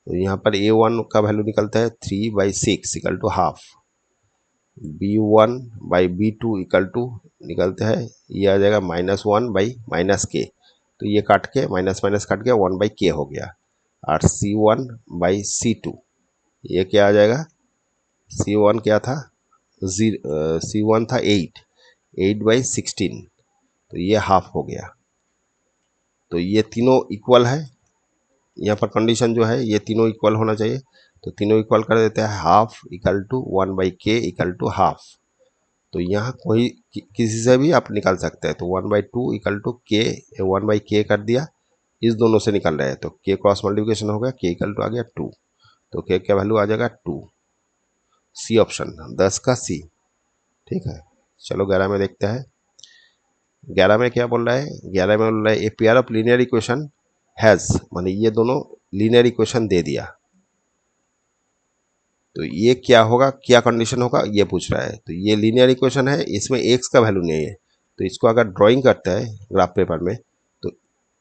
S1: तो यहाँ पर a1 का वैल्यू निकलता है 3/6 equal to half, b1 by b2 equal to निकलता है, ये आ जाएगा -1 बाई -k। तो ये काट के माइनस माइनस काट के 1/k हो गया। और c1 बाई c2, ये क्या आ जाएगा, c1 क्या था, c1 था 8/16, तो ये हाफ हो गया। तो ये तीनों इक्वल है, यहाँ पर कंडीशन जो है ये तीनों इक्वल होना चाहिए। तो तीनों इक्वल कर देते हैं, half equal to 1/k equal to half. तो यहाँ कोई किसी से भी आप निकाल सकते हैं। तो 1/2 इक्वल टू k, 1/k कर दिया, इस दोनों से निकल रहे हैं तो k क्रॉस मल्टीप्लिकेशन हो गया, k इक्वल टू आ गया 2। तो k का वैल्यू आ जाएगा 2, सी ऑप्शन 10 का सी। ठीक है, चलो 11 में देखते हैं। 11 में क्या बोल रहा है, 11 में बोल रहा है ए pair of linear equation has, माने ये दोनों लीनियर इक्वेशन दे दिया। तो ये क्या होगा, क्या कंडीशन होगा ये पूछ रहा है। तो ये लीनियर इक्वेशन है, इसमें x का वैल्यू नहीं है। तो इसको अगर ड्राइंग करता है ग्राफ पेपर में तो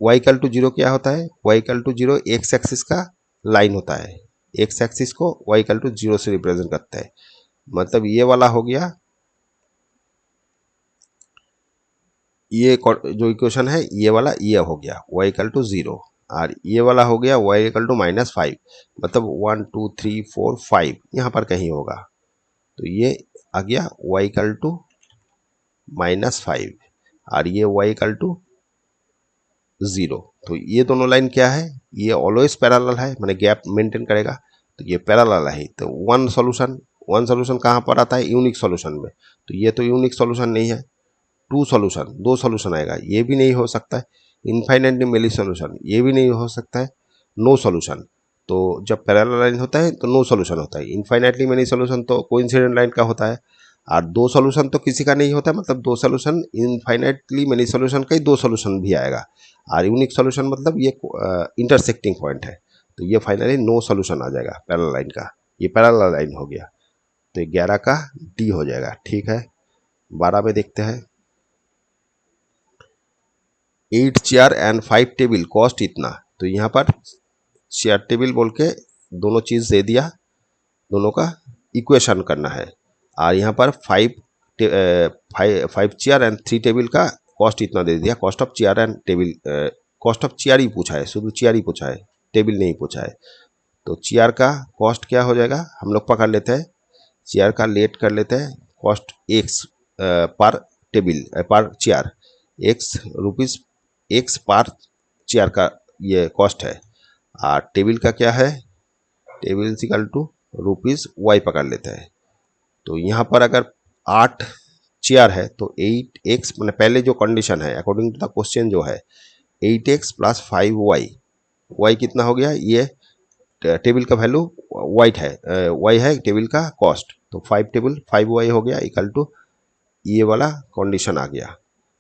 S1: y इक्वल टू 0 क्या होता है, y equal to 0 x axis का लाइन होता है, एक्स एक्सिस को y इक्वल टू 0 से रिप्रेजेंट करता है। मतलब ये वाला हो गया, ये जो इक्वेशन है ये वाला ये हो गया y इक्वल टू 0, और ये वाला हो गया y इक्वल टू -5, मतलब 1 2 3 4 5 यहाँ पर कहीं होगा। तो ये आ गया y इक्वल टू -5 और ये y इक्वल टू 0। तो ये दोनों लाइन क्या है, ये ऑलवेज पैरेलल है, माने गैप मेंटेन करेगा। तो ये पैरेलल है। तो वन सॉल्यूशन कहाँ पर आता है, यूनिक सॉल्यूशन में। तो ये तो यूनिक सॉल्यूशन नहीं है, दो सॉल्यूशन आएगा, ये भी नहीं हो सकता है। इनफाइनाइटली मेनी सॉल्यूशन, ये भी नहीं हो सकता है। नो सॉल्यूशन, तो जब पैरेलल लाइन होता है तो नो सॉल्यूशन होता है। इनफाइनाइटली मेनी सॉल्यूशन तो कोइंसिडेंट लाइन का होता है। और दो सॉल्यूशन तो किसी का नहीं होता, मतलब दो सॉल्यूशन, इनफाइनाइटली मेनी सॉल्यूशन का ही दो सॉल्यूशन भी आएगा। और यूनिक सॉल्यूशन मतलब ये इंटरसेक्टिंग पॉइंट है। तो ये फाइनली नो सॉल्यूशन आ जाएगा पैरेलल लाइन का, ये पैरेलल लाइन हो गया। तो 11 का डी हो जाएगा। ठीक है, 12 में देखते हैं। 8 चेयर एंड 5 टेबल कॉस्ट इतना। तो यहाँ पर चेयर टेबल बोल के दोनों चीज़ दे दिया, दोनों का इक्वेशन करना है। और यहाँ पर 5 चेयर एंड 3 टेबल का कॉस्ट इतना दे दिया। Cost of chair and table, cost of chair ही पूछा है, शुद्ध चेयर ही पूछा है, टेबल नहीं पूछा है। तो चेयर का कॉस्ट क्या हो जाएगा, हम लोग पकड़ लेते हैं, चेयर का लेट कर लेते हैं, कॉस्ट एक्स पर टेबल पर चेयर, ₹X एक्स पर चेयर का ये कॉस्ट है। और टेबल का क्या है, टेबल इक्वल टू ₹Y पकड़ लेते हैं। तो यहाँ पर अगर 8 चेयर है तो 8x, मैंने पहले जो कंडीशन है अकॉर्डिंग टू द क्वेश्चन जो है 8x प्लस 5y, y कितना हो गया, ये टेबल का वैल्यू वाइट है, y है टेबल का कॉस्ट। तो 5 टेबल 5y हो गया इक्वल टू ये वाला कंडीशन आ गया।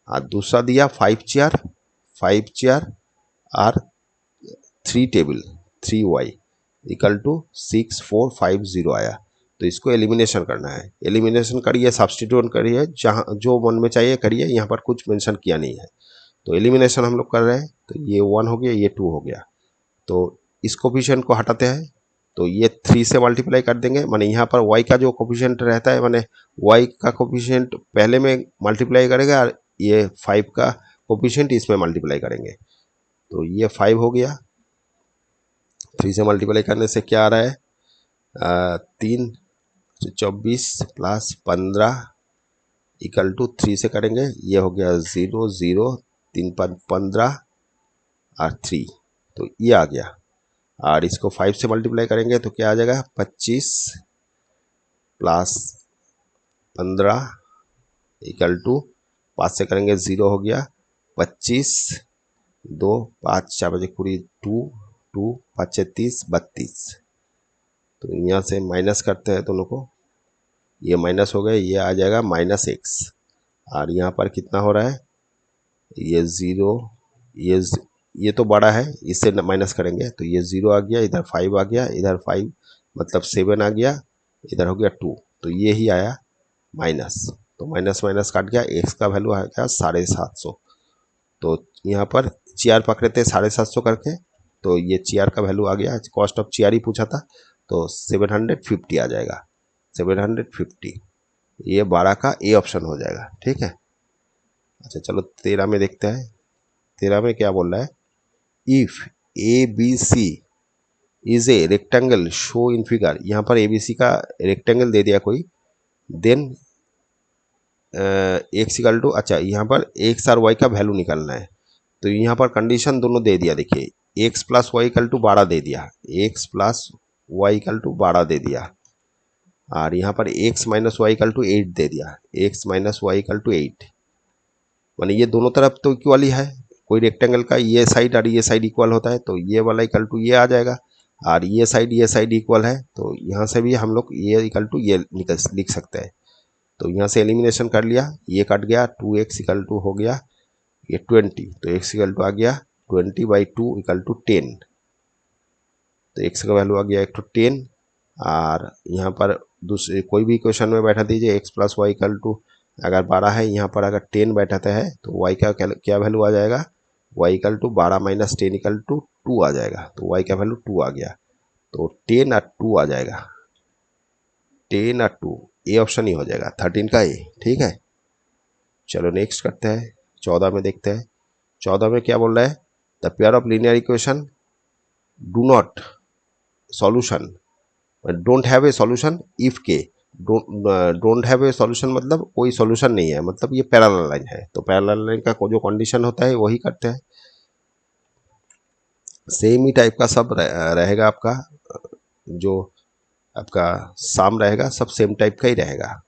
S1: और दूसरा दिया 5 चेयर और 3 टेबल 3y इक्वल टू 6450 आया। तो इसको एलिमिनेशन करना है, एलिमिनेशन करिए, सब्सटीट्यूट करिए, जहाँ जो मन में चाहिए करिए, यहाँ पर कुछ मेंशन किया नहीं है। तो एलिमिनेशन हम लोग कर रहे हैं, तो ये 1 हो गया, ये 2 हो गया। तो इस कोफिशिएंट को हटाते हैं तो ये 3 से मल्टीप्लाई कर देंगे, माने यहाँ पर y का जो कोफिशिएंट रहता है, माने y का कोफिशिएंट पहले में मल्टीप्लाई करेगा और ये 5 का कोफिशिएंट इसमें मल्टीप्लाई करेंगे। तो ये 5 हो गया, 3 से मल्टीप्लाई करने से क्या आ रहा है, 3 24 प्लस 15 इक्वल टू 3 से करेंगे, ये हो गया 0 0 3 5 15 और 3, तो ये आ गया। और इसको 5 से मल्टीप्लाई करेंगे तो क्या आ जाएगा, 25 प्लस 15 इक्वल टू 5 से करेंगे 0 हो गया, 25 2 5 4 बजे पूरी 2 2 5 30 32। तो यहाँ से माइनस करते हैं दोनों को, ये माइनस हो गया, ये आ जाएगा -x। और यहाँ पर कितना हो रहा है, ये 0, ये तो बड़ा है, इससे माइनस करेंगे तो ये 0 आ गया, इधर 5 आ गया, इधर 5 मतलब 7 आ गया, इधर हो गया 2, तो ये ही आया माइनस। तो माइनस माइनस काट गया, x का वैल्यू आ गया 750। तो यहाँ पर चेयर पकड़े थे 750 करके, तो ये चेयर का वैल्यू आ गया, कॉस्ट ऑफ चेयर ही पूछा था, तो 750 आ जाएगा, 750। ये 12 का ए ऑप्शन हो जाएगा, ठीक है। अच्छा चलो 13 में देखते हैं। 13 में क्या बोल रहा है, if A B C is a rectangle show in figure, यहाँ पर ए बी सी का रेक्टेंगल दे दिया कोई, देन एक्स इक्वल टू, अच्छा यहाँ पर एक्स और वाई का वैल्यू निकालना है। तो यहाँ पर कंडीशन दोनों दे दिया, देखिए x plus y equal to 12 दे दिया, x plus y equal to 12 दे दिया, और यहाँ पर x minus y equal to 8 दे दिया, x minus y equal to 8, माने ये दोनों तरफ तो इक्वल ही है, कोई रेक्टेंगल का ये साइड और ये साइड इक्वल होता है, तो ये वाला इक्वल टू ये आ जाएगा, और ये साइड इक्वल है, तो यहाँ से भी हम लोग ये इक्वल टू ये लिख सकते हैं। तो यहाँ से एलिमिनेशन कर लिया, ये कट गया, 2x इक्वल टू हो गया ये 20, तो x इक्वल टू आ गया 20/2 इक्वल टू 10, तो x का वैल्यू आ गया 10। और यहाँ पर दूसरे कोई भी क्वेश्चन में बैठा दीजिए, x plus y equal to अगर 12 है, यहाँ पर अगर 10 बैठाता है तो y का क्या वैल्यू आ जाएगा, y equal to 12 minus 10 equal to 2 आ जाएगा, तो y का वैल्यू 2 आ गया, तो 10 और 2 आ जाएगा, 10 और 2 ए ऑप्शन ही हो जाएगा, 13 का ए, ठीक है। चलो नेक्स्ट करते हैं, 14 में देखते हैं। 14 में क्या बोल रहा है, the pair of linear equation do not solution don't have a solution if के, डोंट हैव ए सॉल्यूशन मतलब कोई सॉल्यूशन नहीं है, मतलब ये पैरेलल लाइन है, तो पैरेलल लाइन का जो कंडीशन होता है वही करते हैं। सेम ही टाइप का सब रहेगा आपका, जो आपका साम रहेगा सब सेम टाइप का ही रहेगा,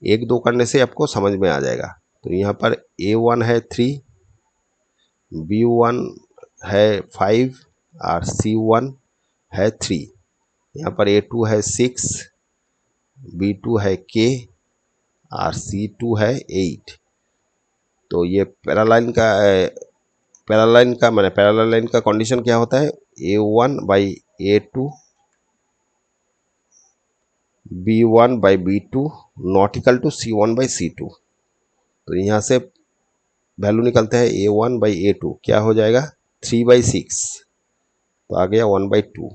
S1: एक दो करने से आपको समझ में आ जाएगा। तो यहाँ पर A1 है 3, B1 है 5 और C1 है 3, यहाँ पर A2 है 6, B2 है K और C2 है 8। तो ये पैरेलल लाइन का कंडीशन क्या होता है, A1/A2 B1/B2 not equal to C1/C2। तो यहाँ से वैल्यू निकलते हैं A1/A2 क्या हो जाएगा 3/6, तो आ गया 1/2।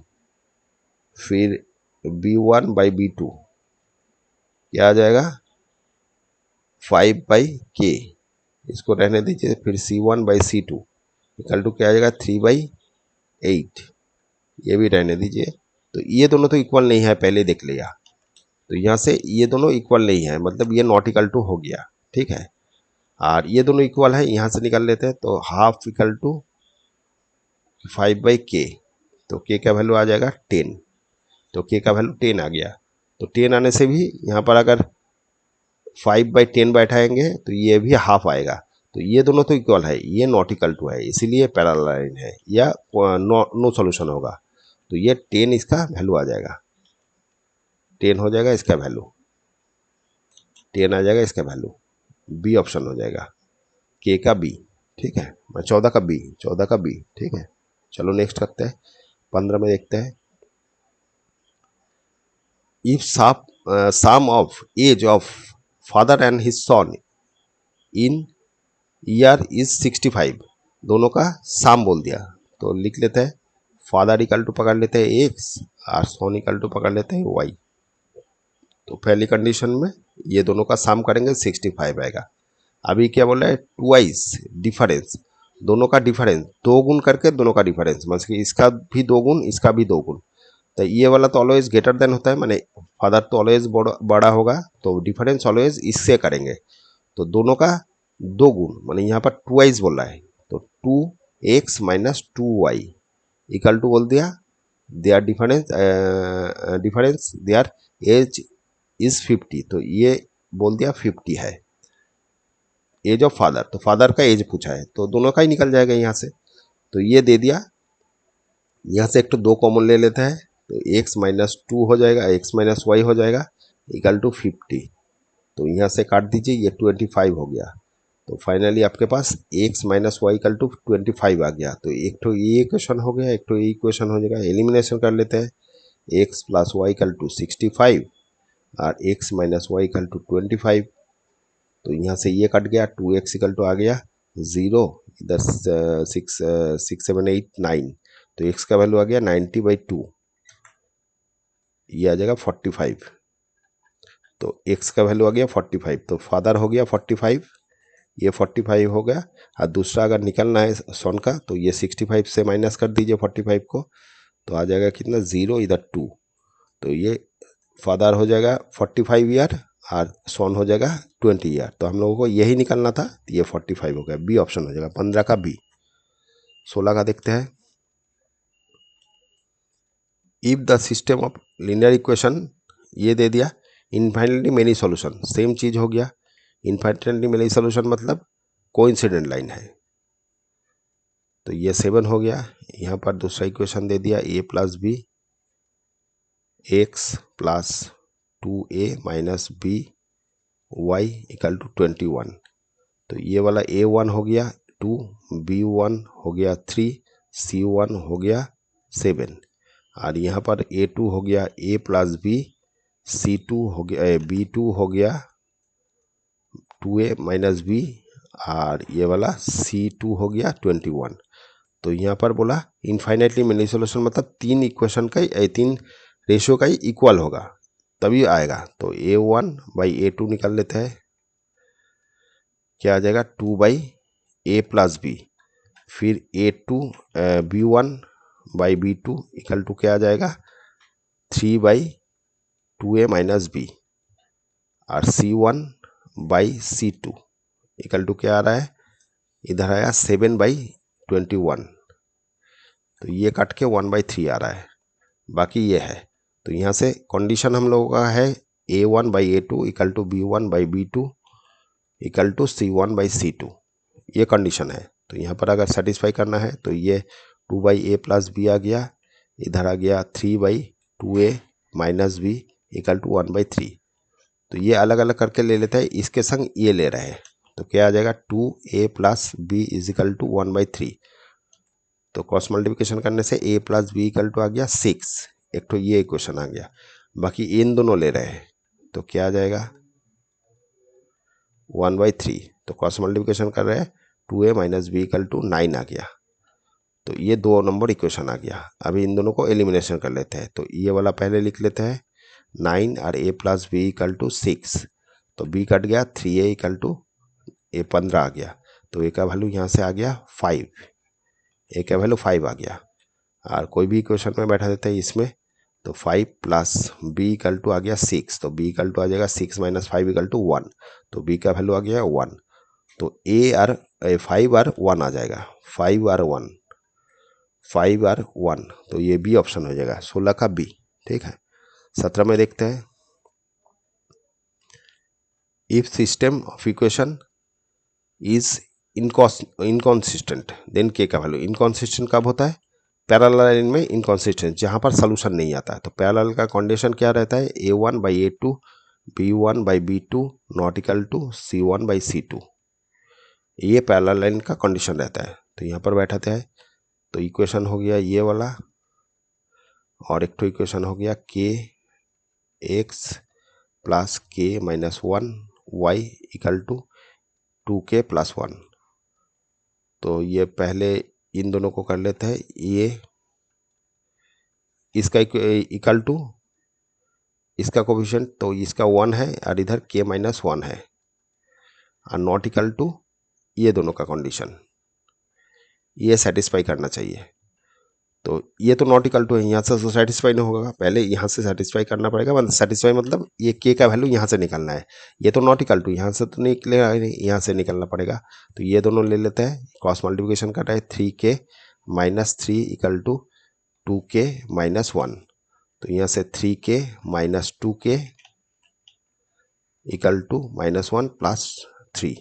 S1: फिर B1/B2 क्या आ जाएगा 5/K, इसको रहने दीजिए। फिर C1/C2 इक्वल टू क्या आ जाएगा 3/8, ये भी रहने दीजिए। तो ये दोनों तो इक्वल नहीं है, पहले देख लिया, तो यहाँ से ये दोनों इक्वल नहीं है, मतलब ये नॉट इक्वल टू हो गया, ठीक है। और ये दोनों इक्वल है, यहाँ से निकाल लेते हैं, तो हाफ इक्वल टू 5/K, तो K का वैल्यू आ जाएगा 10, तो K का वैल्यू 10 आ गया। तो 10 आने से भी यहाँ पर अगर 5/10 बैठाएंगे तो ये भी हाफ आएगा, तो ये दोनों तो इक्वल है, ये नॉट इक्वल टू है, इसीलिए पैरेलल लाइन है, या नो सॉल्यूशन होगा। तो ये 10 इसका वैल्यू आ जाएगा, 10 हो जाएगा इसका वैल्यू, 10 आ जाएगा इसका वैल्यू, बी ऑप्शन हो जाएगा, K का बी, ठीक है, 14 का बी, 14 का बी, ठीक है। चलो नेक्स्ट करते हैं, 15 में देखते हैं। If sum of age of father and his son in year is 65, दोनों का साम बोल दिया, तो लिख लेते हैं फादर इक्वल टू पकड़ लेते हैं एक्स और सन इक्वल टू पकड़ लेते हैं वाई। तो पहली कंडीशन में ये दोनों का सम करेंगे 65 आएगा। अभी क्या बोला है, ट्वाइस डिफरेंस, दोनों का डिफरेंस दो गुण करके दोनों का डिफरेंस, मतलब कि इसका भी दो गुण इसका भी दो गुण। तो ये वाला तो ऑलवेज ग्रेटर देन होता है, माने फादर तो ऑलवेज बड़ा होगा, तो डिफरेंस ऑलवेज इससे करेंगे। तो दोनों का दो गुण, माने यहाँ पर ट्वाइस बोल रहा है, तो 2x minus 2y equal to बोल दिया their difference their age is 50। तो ये बोल दिया 50 है एज ऑफ फादर, तो फादर का एज पूछा है तो दोनों का ही निकल जाएगा यहाँ से। तो ये दे दिया, यहाँ से एक तो दो कॉमन ले लेते हैं, तो x माइनस 2 हो जाएगा, x माइनस वाई हो जाएगा इक्वल टू 50। तो यहाँ से काट दीजिए, ये 25 हो गया। तो फाइनली आपके पास x minus y equal to 25 आ गया। तो एक तो ये इक्वेशन हो गया, एक तो ये इक्वेशन हो जाएगा। एलिमिनेशन कर लेते हैं, x plus y equal to 65 और x minus y equal to 25। तो यहाँ से ये कट गया, 2x इक्वल टू आ गया 0, इधर 6 7 8 9, तो x का वैल्यू आ गया 90/2, ये आ जाएगा 45। तो x का वैल्यू आ गया 45, तो फादर हो गया 45, ये 45 हो गया। और दूसरा अगर निकलना है सन का, तो ये 65 से माइनस कर दीजिए 45 को, तो आ जाएगा कितना 0, इधर 2। तो ये फादर हो जाएगा 45 ईयर और सन हो जाएगा 20 ईयर। तो हम लोगों को यही निकलना था, तो ये 45 हो गया, बी ऑप्शन हो जाएगा, 15 का बी। 16 का देखते हैं, if the system of linear equation, ये दे दिया इनफाइनाइटली मेनी सॉल्यूशन, सेम चीज हो गया। इनफाइनाइटली मेनी सॉल्यूशन मतलब कोइंसिडेंट लाइन है, तो ये 7 हो गया। यहाँ पर दूसरा इक्वेशन दे दिया a plus b x plus 2a minus b y equal to 21। तो ये वाला a1 हो गया 2, b1 हो गया 3, c1 हो गया 7, और यहाँ पर a2 हो गया a प्लस बी, c2 हो गया b2 हो गया 2a माइनस बी, और ये वाला c2 हो गया 21। तो यहाँ पर बोला इनफाइनाइटली मेनी सॉल्यूशन मतलब तीन इक्वेशन का ही, तीन रेशियो का ही इक्वल होगा तभी आएगा। तो a1/a2 निकाल लेते हैं, क्या आ जाएगा 2/a+b, फिर a2 b1/b2 इक्वल टू क्या आ जाएगा 3/2a माइनस बी, और c1/c2 इक्वल टू क्या आ रहा है, इधर आया 7/21। तो ये कट के 1/3 आ रहा है, बाकी ये है। तो यहाँ से कंडीशन हम लोगों का है a1/a2 equal to b1/b2 equal to c1/c2, ये कंडीशन है। तो यहाँ पर अगर सेटिस्फाई करना है तो ये 2/a+b आ गया, इधर आ गया 3/2a minus b equal to 1/3। तो ये अलग अलग करके ले लेते हैं, इसके संग ये ले रहे हैं, तो क्या आ जाएगा 2a+b इज इक्वल टू 1/3। तो क्रॉस मल्टीप्लिकेशन करने से a+b इक्वल टू आ गया 6, एक तो ये इक्वेशन आ गया। बाकी इन दोनों ले रहे हैं, तो क्या आ जाएगा 1/3। तो क्रॉस मल्टीप्लिकेशन कर रहे हैं, 2a minus b equal to 9 आ गया। तो ये 2 नंबर इक्वेशन आ गया। अभी इन दोनों को एलिमिनेशन कर लेते हैं, तो ये वाला पहले लिख लेते हैं 9 और a+b इक्वल टू 6, तो b कट गया 3a इक्वल टू a 15 आ गया। तो a का वैल्यू यहाँ से आ गया 5, a का वैल्यू 5 आ गया। और कोई भी इक्वेशन में बैठा देते हैं इसमें, तो 5 प्लस b इक्वल टू आ गया 6, तो b इक्वल टू आ जाएगा 6 माइनस 5 इक्वल टू 1, तो b का वैल्यू आ गया 1। तो a और 5 और 1 आ जाएगा, 5 और 1, 5 और 1, तो ये बी ऑप्शन हो जाएगा 16 का बी। ठीक है, 17 में देखते हैं, if system of equation is inconsistent then k का वैल्यू। इनकॉन्सिस्टेंट कब होता है, पैरेलल लाइन में इनकॉन्सिस्टेंट, जहाँ पर सोल्यूशन नहीं आता है। तो पैरेलल का कंडीशन क्या रहता है, a1/a2 b1/b2 not equal to c1/c2, ये पैरेलल लाइन का कंडीशन रहता है। तो यहाँ पर बैठाते हैं, तो इक्वेशन हो गया ये वाला, और एक तो इक्वेशन हो गया k x plus k minus 1 y equal to 2k plus 1। तो ये पहले इन दोनों को कर लेते हैं, ये इसका इक्वल टू इसका कोफिशिएंट, तो इसका 1 है और इधर k-1 है, और नॉट इक्वल टू ये दोनों का कंडीशन, ये सेटिस्फाई करना चाहिए। तो ये तो नॉट इक्वल टू है, यहाँ से तो सेटिस्फाई नहीं होगा, पहले यहाँ से सेटिस्फाई करना पड़ेगा। मतलब सेटिस्फाई मतलब ये के का वैल्यू यहाँ से निकलना है, ये तो नॉट इक्वल टू यहाँ से तो निकलेगा, यहाँ से निकलना पड़ेगा। तो ये दोनों ले लेते हैं, क्रॉस मल्टीप्लिकेशन कर रहा है, 3k-3 इक्वल टू 2k-1। तो यहाँ से 3k-2k इक्वल टू -1 प्लस 3,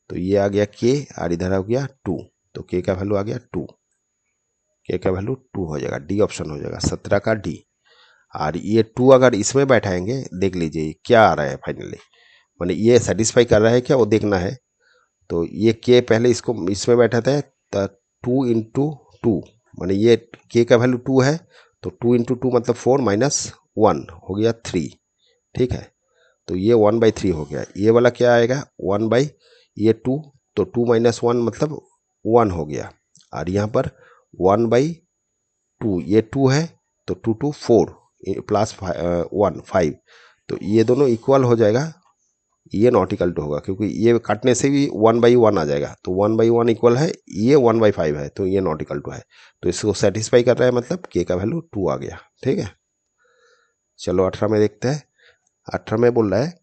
S1: तो ये आ गया k और इधर आ गया 2, तो k का वैल्यू आ गया 2, k का वैल्यू 2 हो जाएगा, डी ऑप्शन हो जाएगा, 17 का डी। और ये 2 अगर इसमें बैठाएंगे, देख लीजिए क्या आ रहा है फाइनली, माने ये सेटिस्फाई कर रहा है क्या वो देखना है। तो ये k पहले इसको इसमें बैठा था, तो 2 इंटू 2, माने ये k का वैल्यू 2 है, तो 2 इंटू 2 मतलब 4 माइनस 1 हो गया 3, ठीक है। तो ये 1/3 हो गया, ये वाला क्या आएगा 1 बाई ये 2, तो 2 माइनस 1 मतलब 1 हो गया, और यहाँ पर 1/2, ये 2 है, तो 2 2 4 प्लस 1 5, तो ये दोनों इक्वल हो जाएगा, ये नॉट इक्वल टू होगा, क्योंकि ये काटने से भी 1/1 आ जाएगा, तो 1/1 इक्वल है, ये 1/5 है, तो ये नॉट इक्वल टू है। तो इसको सेटिस्फाई कर रहा है, मतलब k का वैल्यू 2 आ गया, ठीक है। चलो 18 में देखते हैं, 18 में बोल रहा है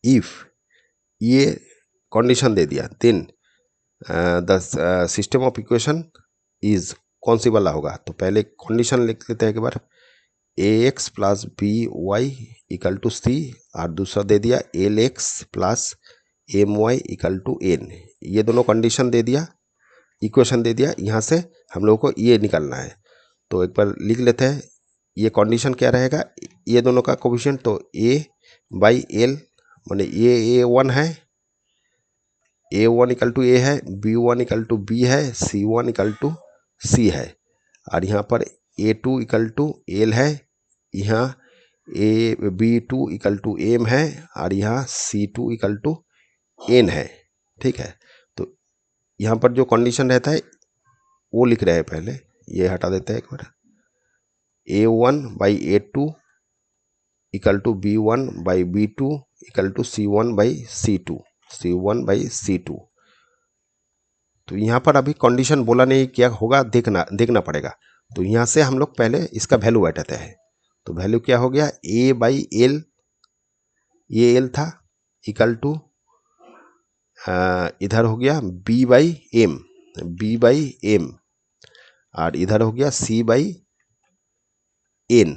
S1: इफ ये कंडीशन दे दिया, then the system of equation is कौन सी वाला होगा। तो पहले कंडीशन लिख लेते हैं एक बार, ax plus by equal to c, और दूसरा दे दिया lx plus my equal to n, ये दोनों कंडीशन दे दिया, इक्वेशन दे दिया। यहाँ से हम लोगों को ये निकालना है, तो एक बार लिख लेते हैं, ये कंडीशन क्या रहेगा, ये दोनों का कोफिशिएंट, तो a बाई l, माने ये a1 है, a1 इक्वल टू a है, b1 इक्वल टू b है, c1 इक्वल टू c है, और यहाँ पर a2 इक्वल टू l है, यहाँ b2 इक्वल टू m है, और यहाँ c2 इक्वल टू n है, ठीक है। तो यहाँ पर जो कंडीशन रहता है वो लिख रहे हैं, पहले ये हटा देते हैं एक बार, a1 by a2 equal to b1 by b2 equal to c1 by c2, c1 by c2। तो यहाँ पर अभी कंडीशन बोला नहीं, क्या होगा देखना पड़ेगा। तो यहाँ से हम लोग पहले इसका वैल्यू बैठाते हैं, तो वैल्यू क्या हो गया, a बाई एल, ये l था, इक्वल टू इधर हो गया b बाई एम, और इधर हो गया c बाई एन।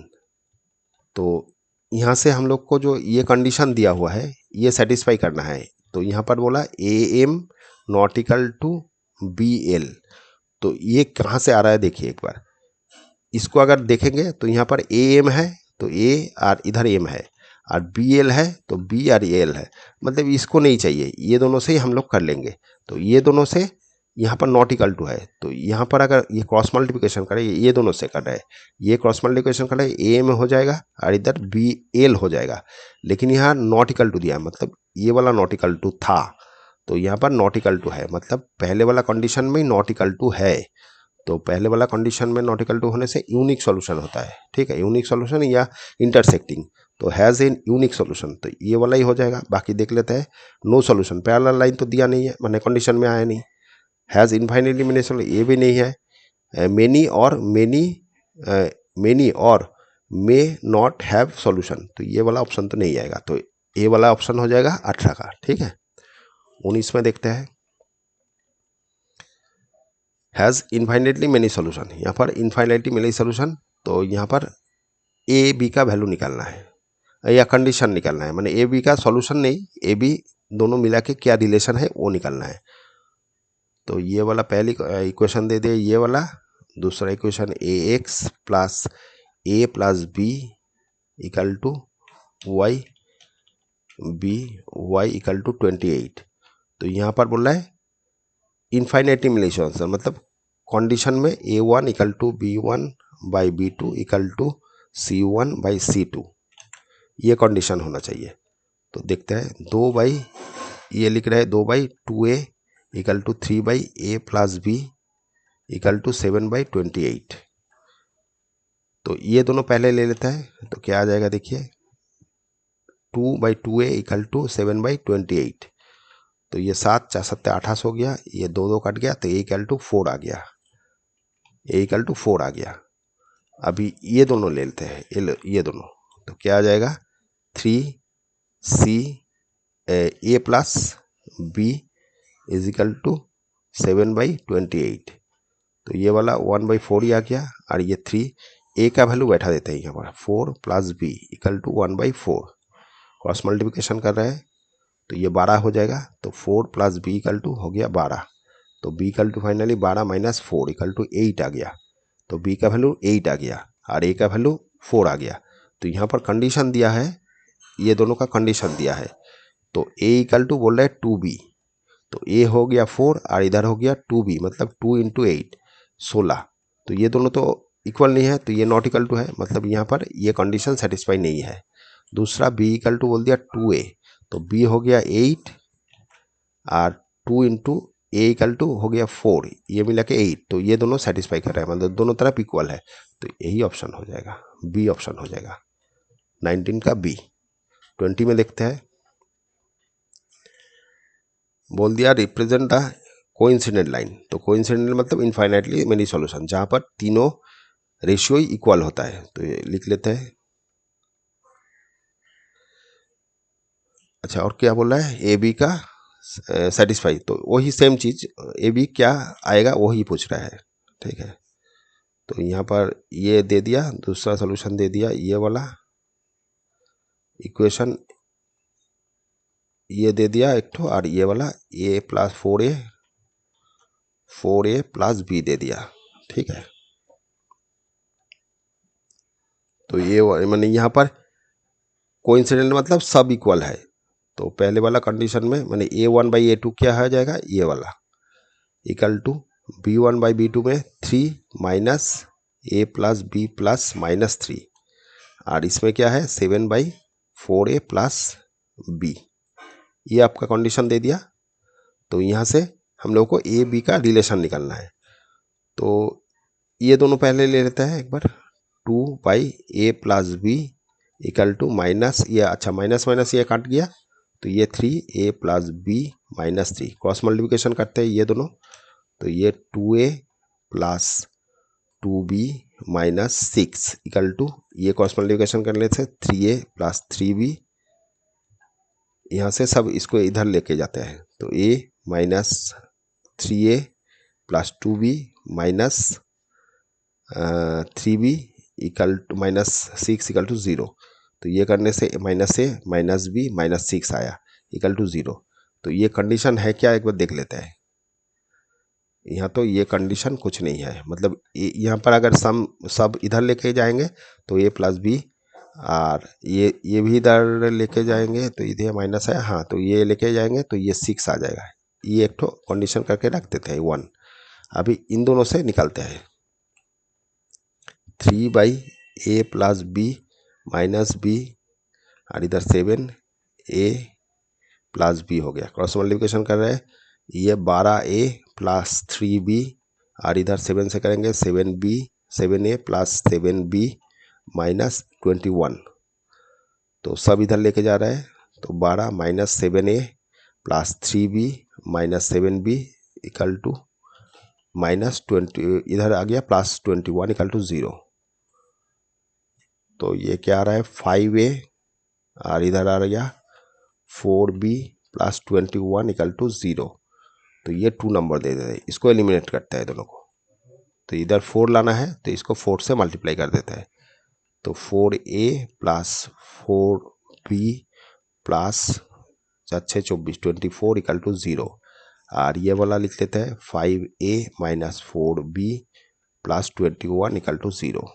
S1: तो यहाँ से हम लोग को जो ये कंडीशन दिया हुआ है ये सेटिस्फाई करना है। तो यहाँ पर बोला am not equal to bl, तो ये कहाँ से आ रहा है देखिए एक बार, इसको अगर देखेंगे तो यहाँ पर am है, तो a और इधर m है, और bl है तो b और al है, मतलब इसको नहीं चाहिए, ये दोनों से ही हम लोग कर लेंगे। तो ये दोनों से यहाँ पर नॉट इक्वल टू है, तो यहाँ पर अगर ये क्रॉस मल्टीप्लिकेशन करें, ये दोनों से कर रहे हैं, ये क्रॉस मल्टीप्लिकेशन करें a में हो जाएगा और इधर bl हो जाएगा, लेकिन यहाँ नॉट इक्वल टू दिया, मतलब ये वाला नॉट इक्वल टू था, तो यहाँ पर नॉट इक्वल टू है, मतलब पहले वाला कंडीशन में नॉट इक्वल टू है। तो पहले वाला कंडीशन में नॉट इक्वल टू होने से यूनिक सॉल्यूशन होता है, ठीक है, यूनिक सॉल्यूशन या इंटरसेक्टिंग, तो हैज़ इन यूनिक सॉल्यूशन, तो ये वाला ही हो जाएगा। बाकी देख लेते हैं, नो सॉल्यूशन, पैरेलल लाइन तो दिया नहीं है, मैंने कंडीशन में आया नहीं, हैज़ इनफाइनाइटली मेनी सॉल्यूशन, ये भी नहीं है, मेनी और मे नॉट हैव सॉल्यूशन, तो ये वाला ऑप्शन तो नहीं आएगा, तो ये वाला ऑप्शन हो जाएगा 18 का, ठीक है। 19 में देखते हैं, हैज़ इनफाइनाइटली मेनी सॉल्यूशन, यहाँ पर इनफाइनाइटली मेनी सॉल्यूशन, तो यहाँ पर ए बी का वैल्यू निकालना है या कंडीशन निकालना है, माने ए बी का सॉल्यूशन नहीं, ए बी दोनों मिला के क्या रिलेशन है वो निकालना है। तो ये वाला पहली इक्वेशन दे दे, ये वाला, दूसरा equation a x plus a plus b equal to y equal to 28। तो यहाँ पर बोल रहा है इनफाइनाइटली मेनी सॉल्यूशन, मतलब कंडीशन में a1 equal to b1 by b2 equal to c1 by c2, ये कंडीशन होना चाहिए। तो देखते हैं 2 बाई, ये लिख रहे हैं 2/2a equal to 3/a plus b equal to 7/28। तो ये दोनों पहले ले लेते हैं, तो क्या आ जाएगा देखिए, 2/2a इक्वल टू 7/28। तो ये 7 4 7 28 हो गया, ये 2 2 कट गया, तो a इक्वल टू 4 आ गया, a इक्वल टू 4 आ गया। अभी ये दोनों ले लेते हैं, ये दोनों, तो क्या आ जाएगा, 3c a plus b is equal to 7/28। तो ये वाला 1/4 ही आ गया, और ये 3 a का वैल्यू बैठा देते हैं यहाँ पर, 4 plus b equal to 1/4। Cross multiplication कर रहे हैं तो ये 12 हो जाएगा, तो 4 प्लस b इक्वल टू हो गया 12। तो b equal to finally 12 minus 4 equal to 8 आ गया। तो b का वैल्यू 8 आ गया और a का वैल्यू 4 आ गया। तो यहाँ पर कंडीशन दिया है, ये दोनों का कंडीशन दिया है। तो a इक्वल टू बोल रहा है 2b, तो a हो गया 4 और इधर हो गया 2b, मतलब 2 इंटू 8 16। तो ये दोनों तो इक्वल नहीं है, तो ये नॉट इक्वल टू है, मतलब यहाँ पर ये कंडीशन सेटिस्फाई नहीं है। दूसरा b इक्वल टू बोल दिया 2a, तो b हो गया 8 और 2 इंटू ए इक्वल टू हो गया 4, ये मिला के 8। तो ये दोनों सेटिस्फाई कर रहे हैं, मतलब दोनों तरफ इक्वल है। तो यही ऑप्शन हो जाएगा, बी ऑप्शन हो जाएगा 19 का बी। 20 में देखते हैं, बोल दिया रिप्रेजेंट द कोइंसिडेंट लाइन। तो कोइंसिडेंट मतलब इनफाइनाइटली मेनी सॉल्यूशन, जहां पर तीनों रेशियो इक्वल होता है। तो ये लिख लेते हैं। अच्छा, और क्या बोल रहा है, ए बी का सेटिस्फाई, तो वही सेम चीज, ए बी क्या आएगा वही पूछ रहा है, ठीक है। तो यहाँ पर ये दे दिया, दूसरा सोल्यूशन दे दिया, ये वाला इक्वेशन ये दे दिया एक तो, और ये वाला a plus 4a plus b दे दिया, ठीक है। तो ये मैंने यहाँ पर कोइंसिडेंट मतलब सब इक्वल है। तो पहले वाला कंडीशन में मैंने a1/a2 क्या आ जाएगा, ये वाला इक्वल टू b1/b2 में 3 minus a plus b plus -3, और इसमें क्या है 7/4a प्लस b, ये आपका कंडीशन दे दिया। तो यहाँ से हम लोग को ए बी का रिलेशन निकालना है। तो ये दोनों पहले ले लेते हैं एक बार, 2/a plus b equal to minus, ये अच्छा माइनस माइनस ये काट गया, तो ये 3a plus B -3, cross multiplication करते हैं ये दोनों। तो ये 2a plus 2b -6 equal to, ये क्रॉस मल्टीप्लिकेशन कर लेते हैं 3a प्लस 3b, यहाँ से सब इसको इधर लेके जाते हैं। तो a minus 3a plus 2b minus 3b equal to -6 equal to 0। तो ये करने से माइनस a माइनस b -6 आया इक्वल टू 0। तो ये कंडीशन है क्या, एक बार देख लेते हैं। यहाँ तो ये कंडीशन कुछ नहीं है, मतलब यहाँ पर अगर सब इधर लेके जाएंगे तो a प्लस बी, और ये भी इधर लेके जाएंगे तो इधर माइनस है, हाँ तो ये लेके जाएंगे तो ये 6 आ जाएगा। ये एक तो कंडीशन करके रख देते हैं 1। अभी इन दोनों से निकालते हैं, 3/a plus B minus B, और इधर 7a प्लस बी हो गया, क्रॉस मल्टीप्लिकेशन कर रहे हैं। ये 12a प्लस 3b, और इधर 7 से करेंगे 7a प्लस 7b माइनस 21। तो सब इधर लेके जा रहे हैं, तो 12 minus 7a plus 3b minus 7b equal to -20, इधर आ गया प्लस 21 इक्वल टू 0। तो ये क्या आ रहा है 5a, और इधर आ गया 4b प्लस 21 इक्वल टू 0। तो ये 2 नंबर दे देते हैं, इसको एलिमिनेट करता है दोनों को। तो इधर 4 लाना है तो इसको 4 से मल्टीप्लाई कर देता है। तो 4a plus 4b plus 4 6 24 equal to 0। और ये वाला लिख लेते हैं 5a minus 4b plus 21 equal to 0।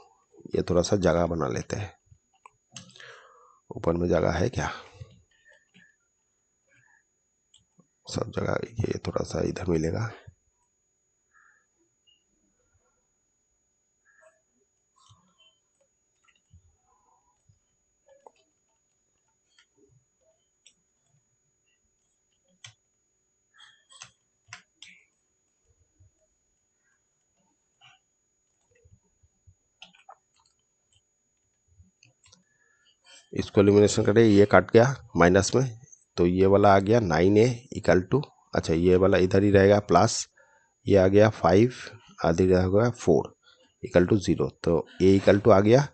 S1: ये थोड़ा सा जगह बना लेते हैं, ऊपर में जगह है क्या, सब जगह ये थोड़ा सा इधर मिलेगा। इसको एलिमिनेशन करें, ये काट गया माइनस में, तो ये वाला आ गया 9a इक्वल टू, अच्छा ये वाला इधर ही रहेगा प्लस, ये आ गया 5 आदि रहेगा 4 इक्वल टू 0, तो a इक्वल टू आ गया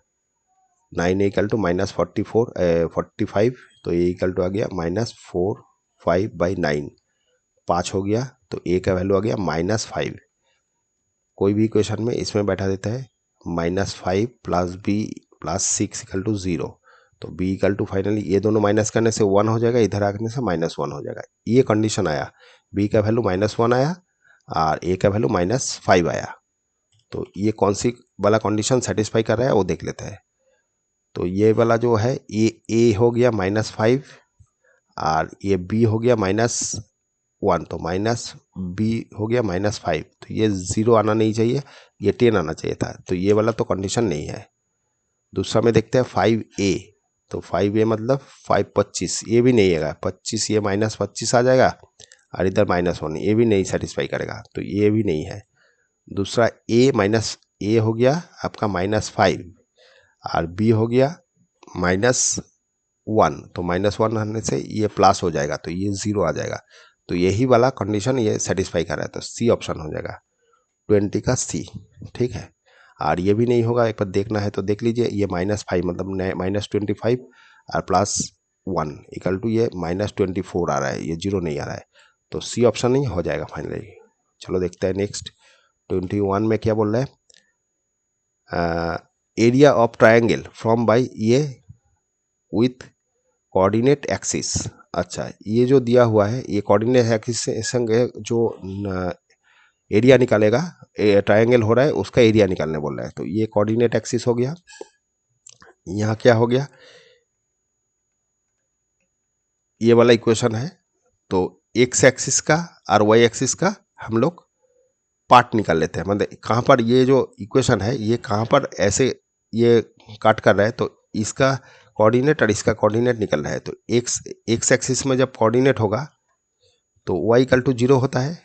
S1: 9a इक्वल टू माइनस 45, तो a इक्वल टू आ गया -4/5 5 हो गया, तो a का वैल्यू आ गया -5। कोई भी इक्वेशन में इसमें बैठा देता है -5 plus b plus 6 equal to 0, तो b इक्वल टू फाइनली ये दोनों माइनस करने से 1 हो जाएगा, इधर आने से -1 हो जाएगा। ये कंडीशन आया, b का वैल्यू -1 आया और a का वैल्यू -5 आया। तो ये कौन सी वाला कंडीशन सेटिस्फाई कर रहा है वो देख लेते हैं। तो ये वाला जो है a हो गया -5 और ये b हो गया -1, तो -b हो गया -5, तो ये 0 आना नहीं चाहिए, ये 10 आना चाहिए था, तो ये वाला तो कंडीशन नहीं है। दूसरा में देखते हैं 5a, तो 5a मतलब 5 25, ये भी नहीं है 25, ये -25 आ जाएगा और इधर -1, ये भी नहीं सेटिस्फाई करेगा, तो ये भी नहीं है। दूसरा a हो गया आपका -5 और b हो गया -1, तो -1 आने से ये प्लस हो जाएगा, तो ये 0 आ जाएगा, तो यही वाला कंडीशन ये सेटिस्फाई कर रहा है, तो सी ऑप्शन हो जाएगा 20 का सी। ठीक है, और ये भी नहीं होगा, एक बार देखना है तो देख लीजिए, ये -5 मतलब -25 और +1 इक्वल टू ये -24 आ रहा है, ये 0 नहीं आ रहा है, तो सी ऑप्शन नहीं हो जाएगा फाइनली। चलो देखते हैं नेक्स्ट 21 में क्या बोल रहा है, area of triangle from by ये विथ कोऑर्डिनेट एक्सिस। अच्छा, ये जो दिया हुआ है ये कोऑर्डिनेट एक्सिस से संग जो एरिया निकालेगा, ट्रायंगल हो रहा है उसका एरिया निकालने बोल रहा है, तो ये कोऑर्डिनेट एक्सिस हो गया। यहाँ क्या हो गया, ये वाला इक्वेशन है, तो एक्स एक्सिस का और वाई एक्सिस का हम लोग पार्ट निकाल लेते हैं, मतलब कहाँ पर ये जो इक्वेशन है ये कहाँ पर ऐसे ये काट कर रहा है, तो इसका कोऑर्डिनेट और इसका कोऑर्डिनेट निकल रहा है, तो एक्स एक्सिस में जब कोऑर्डिनेट होगा तो y इक्वल टू 0 होता है,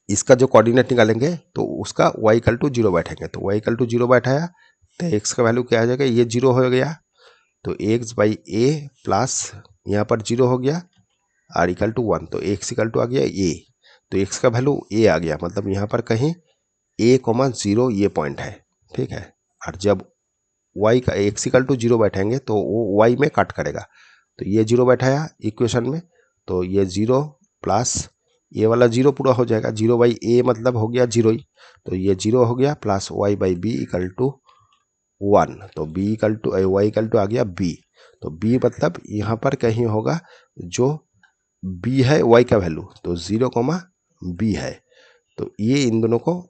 S1: इसका जो कोऑर्डिनेट निकालेंगे तो उसका y इक्वल टू 0 बैठेंगे, तो y इक्वल टू 0 बैठाया तो x का वैल्यू क्या आ जाएगा, ये 0 हो गया, तो x/a प्लस यहाँ पर 0 हो गया और इक्वल टू 1, तो x इक्वल टू आ गया a, तो x का वैल्यू a आ गया, मतलब यहाँ पर कहीं a,0 ये पॉइंट है। ठीक है, और जब y का x इक्वल टू 0 बैठेंगे तो वो y में कट करेगा, तो ये 0 बैठाया इक्वेशन में, तो ये 0 प्लस ये वाला 0 पूरा हो जाएगा, 0/a मतलब हो गया 0 ही, तो ये 0 हो गया प्लस y/b इक्वल टू 1, तो b equal to y equal to आ गया b, तो b मतलब यहाँ पर कहीं होगा जो b है y का वैल्यू, तो 0, b है, तो ये इन दोनों को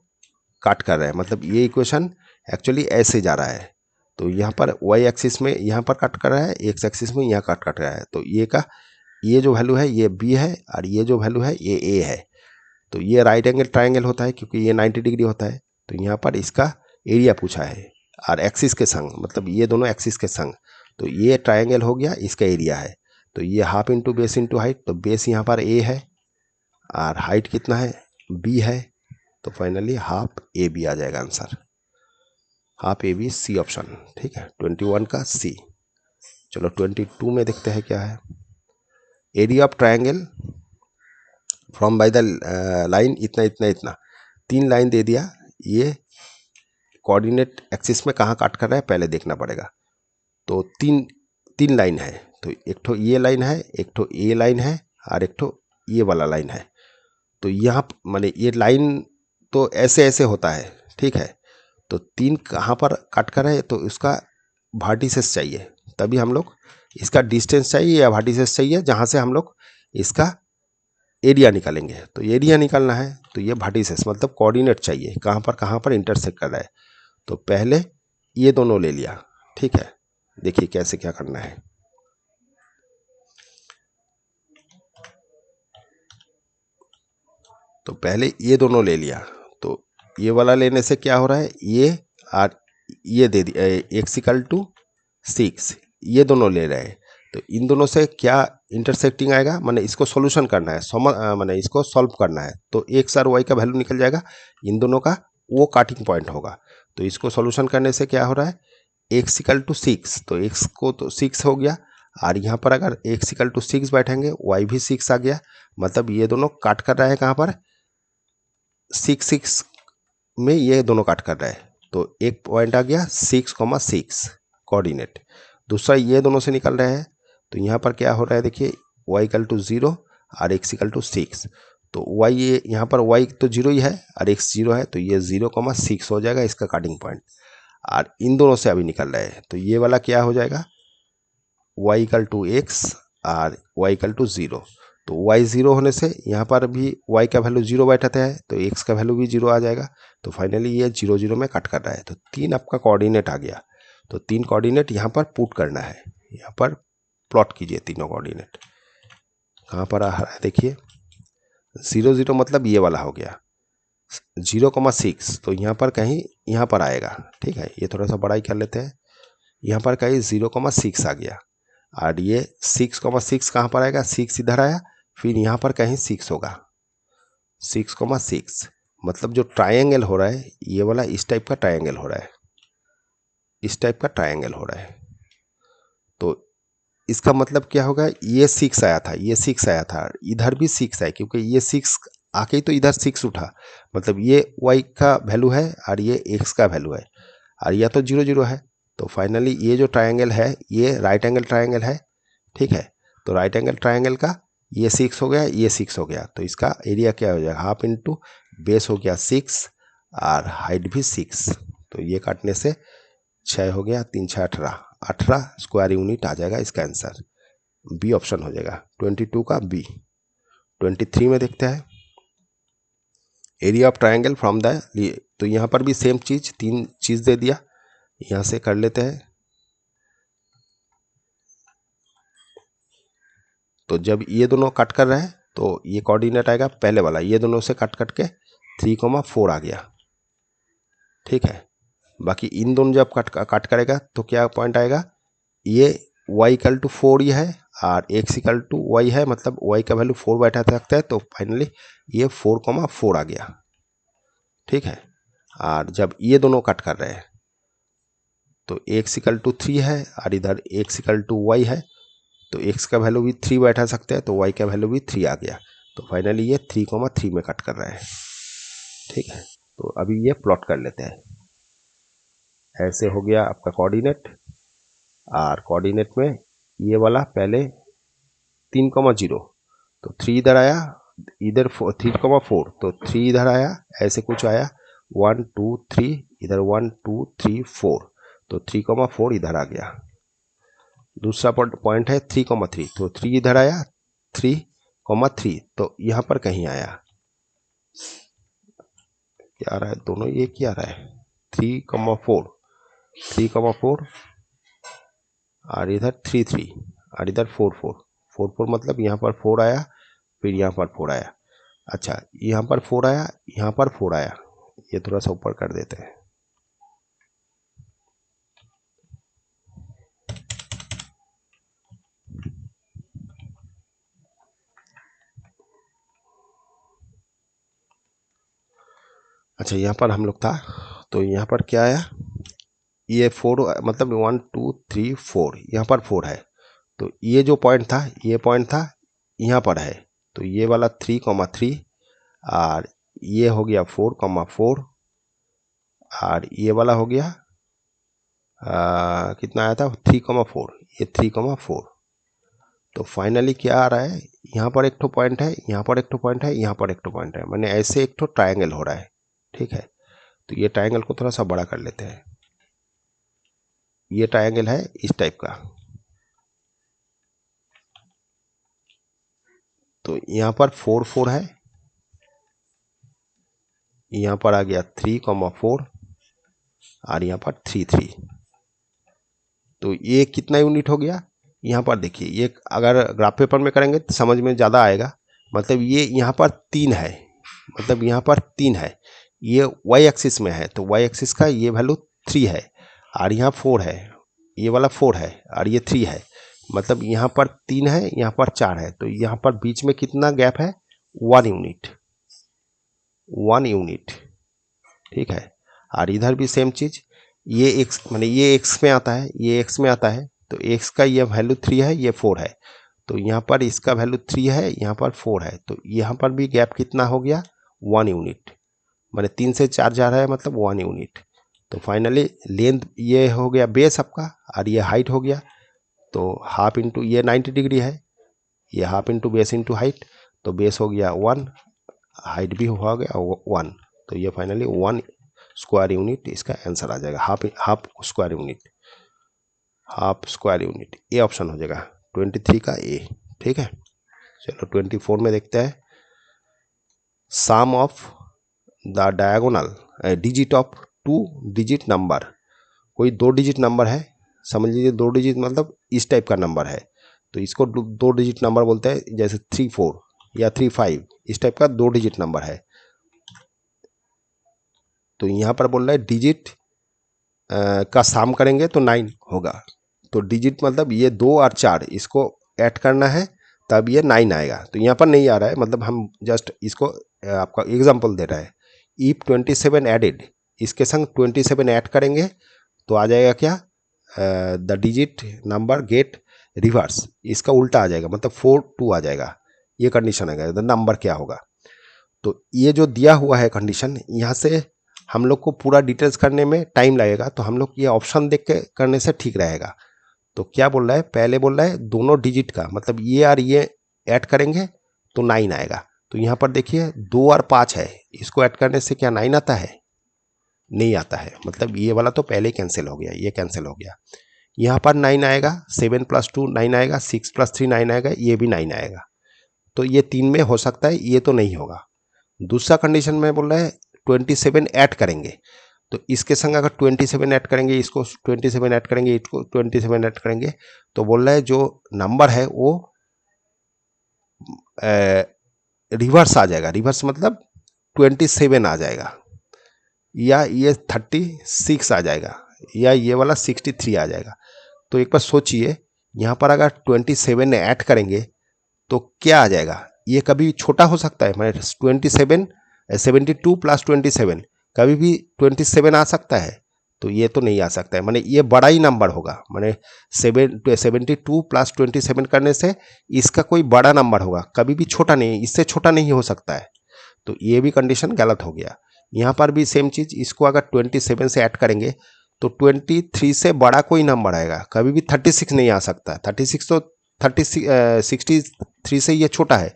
S1: काट कर रहा है, मतलब ये इक्वेशन एक्चुअली ऐसे जा रहा है, तो यहाँ पर y एक्सिस में यहाँ पर कट कर रहा है, x एक्सिस में यहाँ कट रहा है, तो ये जो वैल्यू है ये b है और ये जो वैल्यू है ये a है, तो ये राइट एंगल ट्रायंगल होता है क्योंकि ये 90 डिग्री होता है, तो यहाँ पर इसका एरिया पूछा है और एक्सिस के संग, मतलब ये दोनों एक्सिस के संग, तो ये ट्रायंगल हो गया, इसका एरिया है, तो ये half into base into height, तो बेस यहाँ पर a है और हाइट कितना है b है, तो फाइनली हाफ ए बी आ जाएगा answer, half A B C option. ठीक है, 21 का सी। चलो 22 में देखते हैं क्या है, area of triangle from by the line इतना इतना इतना, 3 लाइन दे दिया, ये कोऑर्डिनेट एक्सिस में कहाँ काट कर रहा है पहले देखना पड़ेगा, तो तीन लाइन है, तो एक ठो ये लाइन है, एक ठो ये लाइन है और एक ठो ये वाला लाइन है, तो यहाँ माने ये लाइन तो ऐसे ऐसे होता है। ठीक है, तो 3 कहाँ पर काट कर है, तो इसका वर्टिसेस चाहिए, तभी हम लोग इसका डिस्टेंस चाहिए या वर्टिसेस चाहिए जहाँ से हम लोग इसका एरिया निकालेंगे, तो एरिया निकालना है तो ये वर्टिसेस मतलब कोऑर्डिनेट चाहिए कहाँ पर इंटरसेक्ट कर रहा है, तो पहले ये दोनों ले लिया। ठीक है, देखिए कैसे क्या करना है, तो पहले ये दोनों ले लिया, तो ये वाला लेने से क्या हो रहा है, ये और ये दे दिया x इक्वल टू 6, ये दोनों ले रहे हैं, तो इन दोनों से क्या इंटरसेक्टिंग आएगा, माने इसको सॉल्यूशन करना है, माने इसको सॉल्व करना है, तो x और y का वैल्यू निकल जाएगा, इन दोनों का वो काटिंग पॉइंट होगा, तो इसको सॉल्यूशन करने से क्या हो रहा है, x इक्वल टू 6, तो x को तो 6 हो गया, और यहाँ पर अगर x इक्वल टू 6 बैठेंगे y भी 6 आ गया, मतलब ये दोनों काट कर रहे हैं कहाँ पर 6 में, ये दोनों काट कर रहे हैं। तो एक पॉइंट आ गया 6,6 कोऑर्डिनेट। दूसरा ये दोनों से निकल रहे हैं, तो यहाँ पर क्या हो रहा है देखिए y इक्वल टू 0 और x इक्वल टू 6, तो y ये यहाँ पर y तो 0 ही है और x 0 है, तो ये 0,6 हो जाएगा इसका कटिंग पॉइंट। और इन दोनों से अभी निकल रहे हैं, तो ये वाला क्या हो जाएगा y इक्वल टू x और y इक्वल टू 0, तो y 0 होने से यहाँ पर भी y का वैल्यू 0 बैठाते हैं, तो x का वैल्यू भी 0 आ जाएगा। तो फाइनली ये 0 0 में कट कर रहा है, तो 3 आपका कोऑर्डिनेट आ गया। तो 3 कोऑर्डिनेट यहाँ पर पुट करना है, यहाँ पर प्लॉट कीजिए तीनों कोऑर्डिनेट। कहाँ पर आ रहा है देखिए 0 0 मतलब ये वाला हो गया 0,6, तो यहाँ पर कहीं यहाँ पर आएगा। ठीक है, ये थोड़ा सा बड़ा ही कर लेते हैं, यहाँ पर कहीं 0,6 आ गया, और ये 6,6 कहाँ पर आएगा 6 इधर आया, फिर यहाँ पर कहीं 6 होगा 6,6, मतलब जो ट्रायंगल हो रहा है ये वाला इस टाइप का ट्रायंगल हो रहा है, इस टाइप का ट्रायंगल हो रहा है। तो इसका मतलब क्या होगा, ये 6 आया था, ये 6 आया था, इधर भी 6 है, क्योंकि ये 6 आके तो इधर 6 उठा, मतलब ये y का वैल्यू है और ये x का वैल्यू है, और यह तो 0 0 है। तो फाइनली ये जो ट्रायंगल है ये राइट एंगल ट्रायंगल है। ठीक है, तो राइट एंगल ट्रायंगल का ये 6 हो गया, ये 6 हो गया, तो इसका एरिया क्या हो जाएगा हाफ इंटू बेस हो गया 6 और हाइट भी 6, तो ये काटने से 6 हो गया, 3 6 18, 18 स्क्वायर यूनिट आ जाएगा इसका आंसर। बी ऑप्शन हो जाएगा 22 का बी। 23 में देखते हैं area of triangle from the, तो यहाँ पर भी सेम चीज 3 चीज दे दिया, यहाँ से कर लेते हैं। तो जब ये दोनों कट कर रहे हैं तो ये कोऑर्डिनेट आएगा पहले वाला, ये दोनों से कट कट के 3,4 आ गया। ठीक है, बाकी इन दोनों जब कट करेगा तो क्या पॉइंट आएगा, ये y इक्वल टू 4 ही है और x इक्वल टू y है, मतलब y का वैल्यू 4 बैठा सकता है, तो फाइनली ये 4,4 आ गया। ठीक है, और जब ये दोनों कट कर रहे हैं तो x इक्वल टू 3 है और इधर x इक्वल टू y है, तो x का वैल्यू भी 3 बैठा सकते हैं, तो y का वैल्यू भी 3 आ गया, तो फाइनली ये 3,3 में कट कर रहा है। ठीक है, तो अभी ये प्लॉट कर लेते हैं। ऐसे हो गया आपका कोऑर्डिनेट, और कोऑर्डिनेट में ये वाला पहले 3,0, तो 3 इधर आया, इधर 3,4, तो 3 इधर आया, ऐसे कुछ आया 1 2 3, इधर 1 2 3 4, तो 3,4 इधर आ गया। दूसरा पॉइंट है 3,3, तो 3 इधर आया 3,3, तो यहाँ पर कहीं आया, क्या आ रहा है दोनों एक ही आ रहा है 3,4 3,4 और इधर 3 3 और इधर 4 4 4 4, मतलब यहाँ पर 4 आया, फिर यहाँ पर 4 आया। अच्छा, यहाँ पर 4 आया, यहाँ पर 4 आया, ये थोड़ा सा ऊपर कर देते हैं। अच्छा, यहाँ पर हम लोग था, तो यहाँ पर क्या आया, ये 4 मतलब 1 2 3 4, यहाँ पर 4 है, तो ये जो पॉइंट था ये पॉइंट था यहाँ पर है, तो ये वाला 3,3 और ये हो गया 4,4 और ये वाला हो गया कितना आया था 3,4, ये 3,4। तो फाइनली क्या आ रहा है, यहाँ पर एक ठो पॉइंट है, यहाँ पर एक ठो पॉइंट है, यहाँ पर एक ठो पॉइंट है, मैंने ऐसे एक ठो ट्रायंगल हो रहा है। ठीक है, तो ये ट्रायंगल को थोड़ा सा बड़ा कर लेते हैं। ये ट्रायंगल है इस टाइप का, तो यहाँ पर 4 4 है, यहाँ पर आ गया 3,4 और यहाँ पर 3 3, तो ये कितना यूनिट हो गया, यहाँ पर देखिए, ये अगर ग्राफ पेपर में करेंगे तो समझ में ज़्यादा आएगा। मतलब ये यहाँ पर 3 है, मतलब यहाँ पर 3 है, ये y एक्सिस में है, तो y एक्सिस का ये वैल्यू 3 है और यहाँ 4 है, ये वाला 4 है और ये 3 है, मतलब यहाँ पर 3 है, यहाँ पर 4 है, तो यहाँ पर बीच में कितना गैप है 1 यूनिट, 1 यूनिट। ठीक है, और इधर भी सेम चीज, ये एक्स माने ये एक्स में आता है, ये एक्स में आता है, तो एक्स का ये वैल्यू 3 है, ये 4 है, तो यहाँ पर इसका वैल्यू 3 है, यहाँ पर 4 है, तो यहाँ पर भी गैप कितना हो गया 1 यूनिट, माने 3 से 4 जा रहा है मतलब 1 यूनिट। तो फाइनली लेंथ ये हो गया बेस आपका और ये हाइट हो गया, तो हाफ इंटू ये 90 डिग्री है, ये half into base into height, तो बेस हो गया 1, हाइट भी हो गया 1, तो ये फाइनली 1 स्क्वायर यूनिट इसका आंसर आ जाएगा, half square unit, half square unit, ये ऑप्शन हो जाएगा 23 का ए। ठीक है, चलो 24 में देखते हैं। Sum of the diagonal digit of 2 digit number, कोई 2 डिजिट नंबर है, समझ लीजिए 2 डिजिट मतलब इस टाइप का नंबर है, तो इसको 2 डिजिट नंबर बोलते हैं, जैसे 3 4 या 3 5 इस टाइप का 2 डिजिट नंबर है। तो यहाँ पर बोल रहा है डिजिट का सम करेंगे तो 9 होगा, तो डिजिट मतलब ये 2 और 4 इसको ऐड करना है तब ये 9 आएगा, तो यहाँ पर नहीं आ रहा है, मतलब हम जस्ट इसको आपका एग्जांपल दे रहा है। इफ 27 एडेड, इसके संग 27 ऐड करेंगे तो आ जाएगा क्या, the digit number get reverse, इसका उल्टा आ जाएगा, मतलब 4 2 आ जाएगा, ये कंडीशन आएगा, द नंबर क्या होगा। तो ये जो दिया हुआ है कंडीशन, यहाँ से हम लोग को पूरा डिटेल्स करने में टाइम लगेगा, तो हम लोग ये ऑप्शन देख के करने से ठीक रहेगा। तो क्या बोल रहा है, पहले बोल रहा है दोनों डिजिट का, मतलब ये और ये ऐड करेंगे तो 9 आएगा, तो यहाँ पर देखिए 2 और 5 है, इसको ऐड करने से क्या 9 आता है, नहीं आता है, मतलब ये वाला तो पहले कैंसिल हो गया, ये कैंसिल हो गया। यहाँ पर 9 आएगा, 7 + 2 9 आएगा, 6 + 3 9 आएगा, ये भी 9 आएगा, तो ये 3 में हो सकता है, ये तो नहीं होगा। दूसरा कंडीशन में बोल रहा है 27 ऐड करेंगे, तो इसके संग अगर 27 ऐड करेंगे, इसको 27 ऐड करेंगे, इसको 27 ऐड करेंगे, तो बोल रहा है जो नंबर है वो रिवर्स आ जाएगा, रिवर्स मतलब 27 आ जाएगा, या ये 36 आ जाएगा, या ये वाला 63 आ जाएगा। तो एक बार सोचिए, यहाँ पर अगर 27 ऐड करेंगे तो क्या आ जाएगा, ये कभी छोटा हो सकता है, मैंने 27 72 + 27 कभी भी 27 आ सकता है, तो ये तो नहीं आ सकता है, माने ये बड़ा ही नंबर होगा, माने 72 + 27 करने से इसका कोई बड़ा नंबर होगा, कभी भी छोटा नहीं, इससे छोटा नहीं हो सकता है, तो ये भी कंडीशन गलत हो गया। यहाँ पर भी सेम चीज़, इसको अगर 27 से ऐड करेंगे तो 23 से बड़ा कोई नंबर आएगा, कभी भी 36 नहीं आ सकता, 36 तो 63 से ये छोटा है,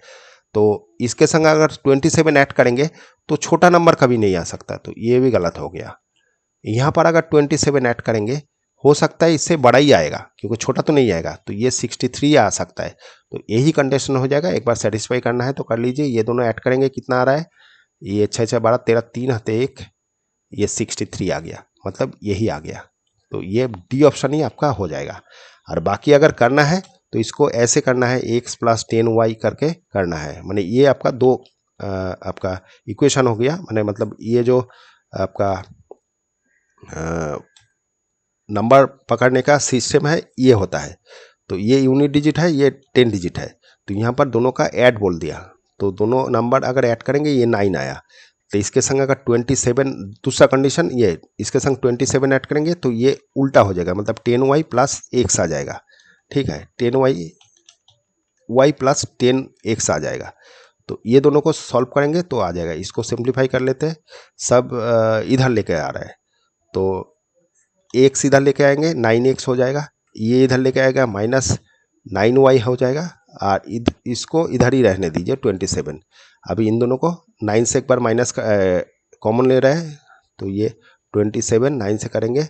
S1: तो इसके संग अगर 27 ऐड करेंगे तो छोटा नंबर कभी नहीं आ सकता, तो ये भी गलत हो गया। यहाँ पर अगर 27 ऐड करेंगे हो सकता है इससे बड़ा ही आएगा, क्योंकि छोटा तो नहीं आएगा, तो ये 63 आ सकता है, तो यही कंडीशन हो जाएगा। एक बार सेटिस्फाई करना है तो कर लीजिए, ये दोनों ऐड करेंगे कितना आ रहा है, ये 6 6 12 13 3 हते 1, ये 63 आ गया, मतलब यही आ गया, तो ये डी ऑप्शन ही आपका हो जाएगा। और बाकी अगर करना है तो इसको ऐसे करना है, x + 10y करके करना है, माने ये आपका दो आपका इक्वेशन हो गया, माने मतलब ये जो आपका नंबर पकड़ने का सिस्टम है ये होता है। तो ये यूनिट डिजिट है, ये 10 डिजिट है, तो यहाँ पर दोनों का ऐड बोल दिया, तो दोनों नंबर अगर ऐड करेंगे ये 9 आया, तो इसके संग अगर 27, दूसरा कंडीशन ये, इसके संग 27 ऐड करेंगे तो ये उल्टा हो जाएगा, मतलब 10y + x आ जाएगा। ठीक है, 10y + 10x आ जाएगा, तो ये दोनों को सॉल्व करेंगे तो आ जाएगा। इसको सिंप्लीफाई कर लेते हैं, सब इधर लेके आ रहा है, तो x इधर लेके आएंगे 9x हो जाएगा, ये इधर लेके आएगा -9y हो जाएगा, और इसको इधर ही रहने दीजिए 27। अभी इन दोनों को 9 से एक बार माइनस कॉमन ले रहे हैं, तो ये 27 9 से करेंगे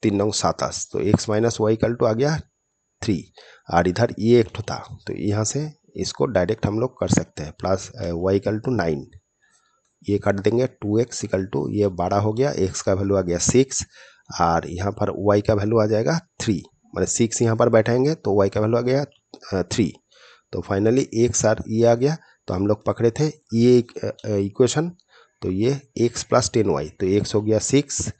S1: 3 9 27, तो x - y = आ गया 3, और इधर ये एक था, तो यहाँ से इसको डायरेक्ट हम लोग कर सकते हैं, +y = 9, ये काट देंगे, 2x = ये 12 हो गया, x का वैल्यू आ गया 6, और यहाँ पर y का वैल्यू आ जाएगा 3, मतलब 6 यहाँ पर बैठाएंगे तो y का वैल्यू आ गया 3, तो फाइनली x और ये आ गया। तो हम लोग पकड़े थे ये इक्वेशन, तो ये x + 10y, तो x हो गया 6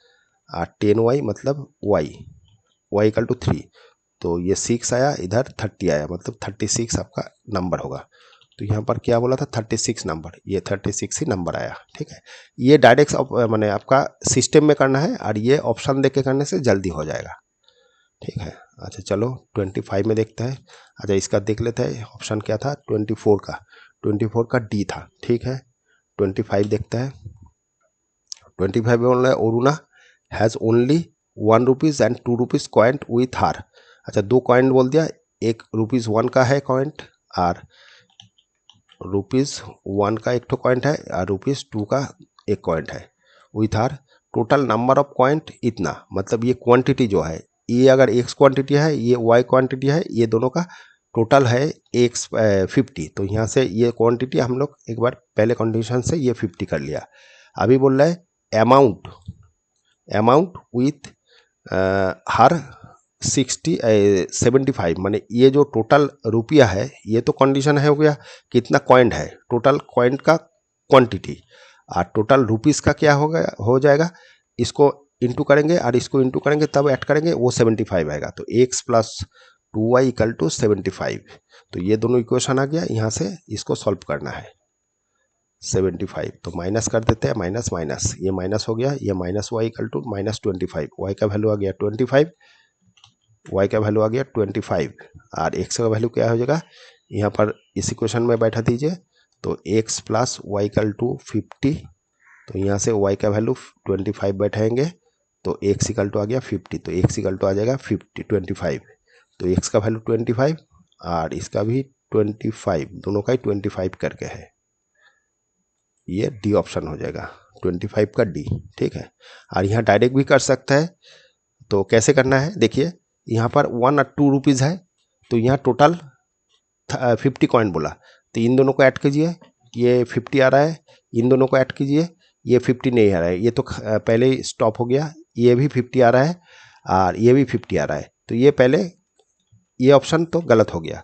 S1: और 10y मतलब y = 3, तो ये 6 आया, इधर 30 आया, मतलब 36 आपका नंबर होगा। तो यहाँ पर क्या बोला था 36 नंबर, ये 36 ही नंबर आया। ठीक है, ये डायरेक्ट मैंने आपका सिस्टम में करना है और ये ऑप्शन देख के करने से जल्दी हो जाएगा। ठीक है, अच्छा चलो 25 में देखते हैं। अच्छा इसका देख लेते हैं, ऑप्शन क्या था 24 का डी था। ठीक है, 25 देखते हैं। 25 में बोल रहा है Aruna has only 1 rupees and 2 rupees coined with हार। अच्छा 2 कॉइंट बोल दिया, एक ₹1 का है कॉइंट और ₹1 का एक तो कॉइंट है और ₹2 का एक कॉइंट है विथ हार। टोटल नंबर ऑफ कॉइंट इतना, मतलब ये क्वांटिटी जो है, ये अगर x क्वांटिटी है, ये y क्वांटिटी है, ये दोनों का टोटल है x 50। तो यहाँ से ये क्वांटिटी हम लोग एक बार पहले कंडीशन से ये 50 कर लिया। अभी बोल रहा है अमाउंट विथ हर 75, माने ये जो टोटल रुपया है, ये तो कंडीशन है हो गया कितना कॉइंट है, टोटल कॉइंट का क्वांटिटी और टोटल रुपीस का क्या हो जाएगा, इसको इंटू करेंगे और इसको इंटू करेंगे तब ऐड करेंगे, वो 75 आएगा। तो x + 2y = 75। तो ये दोनों इक्वेशन आ गया, यहाँ से इसको सॉल्व करना है। 75 तो माइनस कर देते हैं, माइनस माइनस ये माइनस हो गया, ये -y = -25, y का वैल्यू आ गया 25, y का वैल्यू आ गया 25 और x का वैल्यू क्या हो जाएगा, यहाँ पर इस इक्वेशन में बैठा दीजिए। तो x + y = 50, तो यहाँ से y का वैल्यू 25 बैठाएंगे तो x = आ गया 50, तो x = आ जाएगा 25। तो x का वैल्यू 25 और इसका भी 25, दोनों का ही 25 करके है, ये डी ऑप्शन हो जाएगा, 25 का डी। ठीक है, और यहाँ डायरेक्ट भी कर सकता है। तो कैसे करना है देखिए, यहाँ पर 1 और 2 रुपीज़ है, तो यहाँ टोटल 50 कॉइन बोला, तो इन दोनों को ऐड कीजिए, ये 50 आ रहा है, इन दोनों को ऐड कीजिए, ये 50 नहीं आ रहा है, ये तो पहले ही स्टॉप हो गया, ये भी 50 आ रहा है और ये भी 50 आ रहा है, तो ये पहले ये ऑप्शन तो गलत हो गया।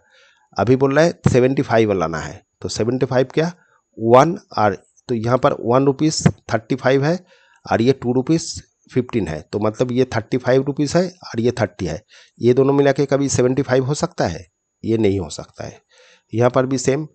S1: अभी बोल रहा है 75 लाना है, तो 75 क्या 1 और, तो यहाँ पर 1 रुपीज़ 35 है और ये 2 रुपीज़ 15 है, तो मतलब ये 35 रुपीज़ है और ये 30 है, ये दोनों मिला के कभी 75 हो सकता है, ये नहीं हो सकता है। यहाँ पर भी सेम,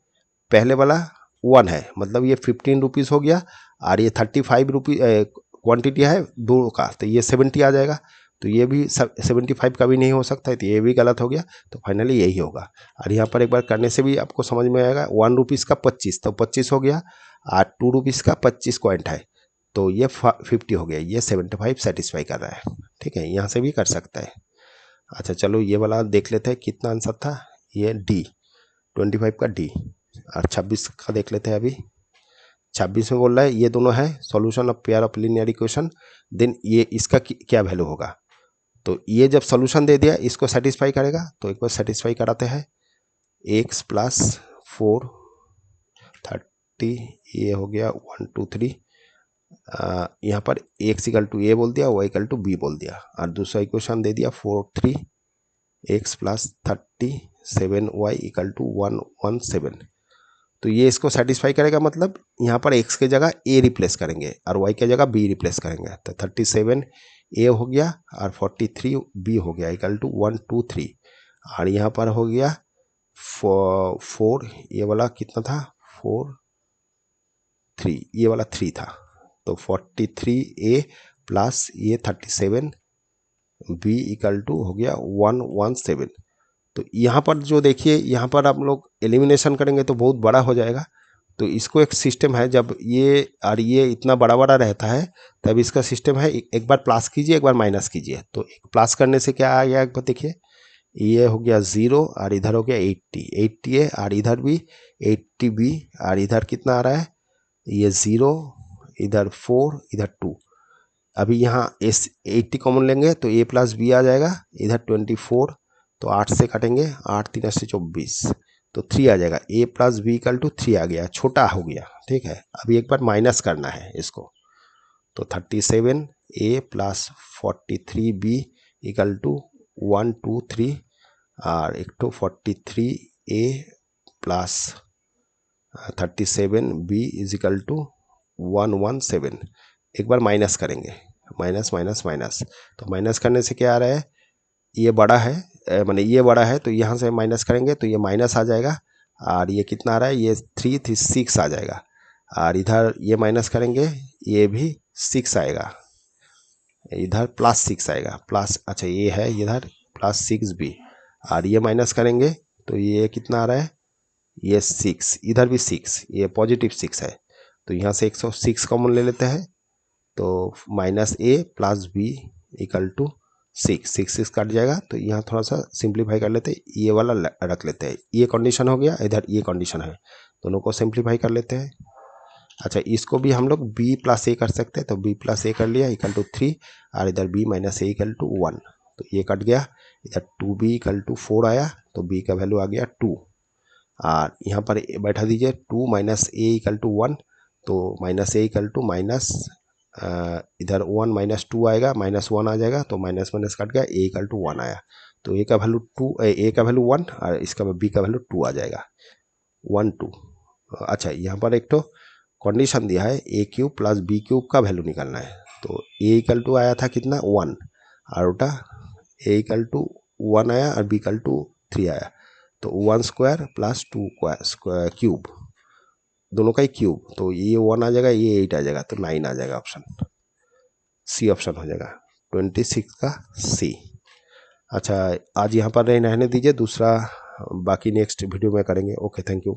S1: पहले वाला 1 है, मतलब ये 15 रुपीज़ हो गया और ये 35 रुपीज़ क्वांटिटी है 2 का, तो ये 70 आ जाएगा, तो ये भी 75 का भी नहीं हो सकता है, तो ये भी गलत हो गया, तो फाइनली यही होगा। और यहाँ पर एक बार करने से भी आपको समझ में आएगा, 1 रुपीज़ का 25, तो 25 हो गया और 2 रुपीज़ का 25 कॉइंट है, तो ये 50 हो गया, ये 75 सेटिस्फाई कर रहा है। ठीक है, यहाँ से भी कर सकता है। अच्छा चलो ये वाला देख लेते हैं कितना आंसर था, ये डी 25 का डी। और 26 का देख लेते हैं। अभी 26 में बोल रहा है ये दोनों है solution of pair of linear equation, then ये इसका क्या वैल्यू होगा। तो ये जब सॉल्यूशन दे दिया, इसको सेटिस्फाई करेगा, तो एक बार सेटिस्फाई कराते हैं। x + 4 30, ये हो गया 1 2 3, यहाँ पर x = a बोल दिया, y = b बोल दिया, और दूसरा इक्वेशन दे दिया 4 3, x + 37 y = 117। तो ये इसको सेटिस्फाई करेगा, मतलब यहाँ पर x के जगह a रिप्लेस करेंगे और y के जगह b रिप्लेस करेंगे, तो 37 a हो गया और 43 b हो गया = 1 2 3, और यहाँ पर हो गया 4, ये वाला कितना था 4 3, ये वाला 3 था, तो 43 a प्लस ये 37 b = हो गया 117। तो यहाँ पर जो देखिए, यहाँ पर आप लोग एलिमिनेशन करेंगे तो बहुत बड़ा हो जाएगा, तो इसको एक सिस्टम है, जब ये और ये इतना बड़ा बड़ा रहता है तब इसका सिस्टम है, एक बार प्लस कीजिए एक बार माइनस कीजिए, तो एक प्लस करने से क्या आ गया एक बार देखिए, ये हो गया 0 और इधर हो गया 80 है और इधर भी 80 b, और इधर कितना आ रहा है, ये 0, इधर 4, इधर 2। अभी यहाँ 80 कॉमन लेंगे तो a + b आ जाएगा, इधर 24, तो 8 से काटेंगे, 8 3 से 24, तो 3 आ जाएगा, a + b = 3 आ गया, छोटा हो गया। ठीक है, अभी एक बार माइनस करना है इसको, तो 37 a + 43 b = 1 2 3, और एक तो 43 a + 37 b = 117। एक बार माइनस करेंगे, माइनस माइनस माइनस, तो माइनस करने से क्या आ रहा है, ये बड़ा है, माने ये बड़ा है, तो यहाँ से माइनस करेंगे तो ये माइनस आ जाएगा, और ये कितना आ रहा है, ये 3 3 6 आ जाएगा। और इधर ये माइनस करेंगे, ये भी 6 आएगा, इधर +6 आएगा, प्लस, अच्छा ये है इधर +6 भी, और ये माइनस करेंगे तो ये कितना आ रहा है, ये 6, इधर भी 6, ये +6 है। तो यहाँ से 106 कॉमन ले लेते हैं, तो -a + b = 6, 6 6 कट जाएगा। तो यहाँ थोड़ा सा सिंप्लीफाई कर लेते हैं, ये वाला रख लेते हैं, ये कंडीशन हो गया, इधर ये कंडीशन है, दोनों को सिंप्लीफाई कर लेते हैं। अच्छा इसको भी हम लोग b + a कर सकते हैं, तो b + a कर लिया = 3, और इधर b - a = 1, तो ये कट गया। इधर 2b = 4 आया, तो b का वैल्यू आ गया 2, और यहाँ पर बैठा दीजिए 2 - a = 1, तो -a = इधर 1 - 2 आएगा, -1 आ जाएगा, तो माइनस माइनस कट गया, a = 1 आया, तो a का वैल्यू 2, a का वैल्यू 1, और इसका b का वैल्यू 2 आ जाएगा, 1 2। अच्छा यहाँ पर एक तो कंडीशन दिया है a³ + b³ का वैल्यू निकालना है, तो a = आया था कितना 1, और उल्टा a = 1 आया और b = 3 आया, तो 1² + 2³ दोनों का ही क्यूब, तो ये 1 आ जाएगा, ये 8 आ जाएगा, तो 9 आ जाएगा, ऑप्शन सी ऑप्शन हो जाएगा 26 का सी। अच्छा आज यहाँ पर रहने दीजिए, दूसरा बाकी नेक्स्ट वीडियो में करेंगे। Okay, thank you.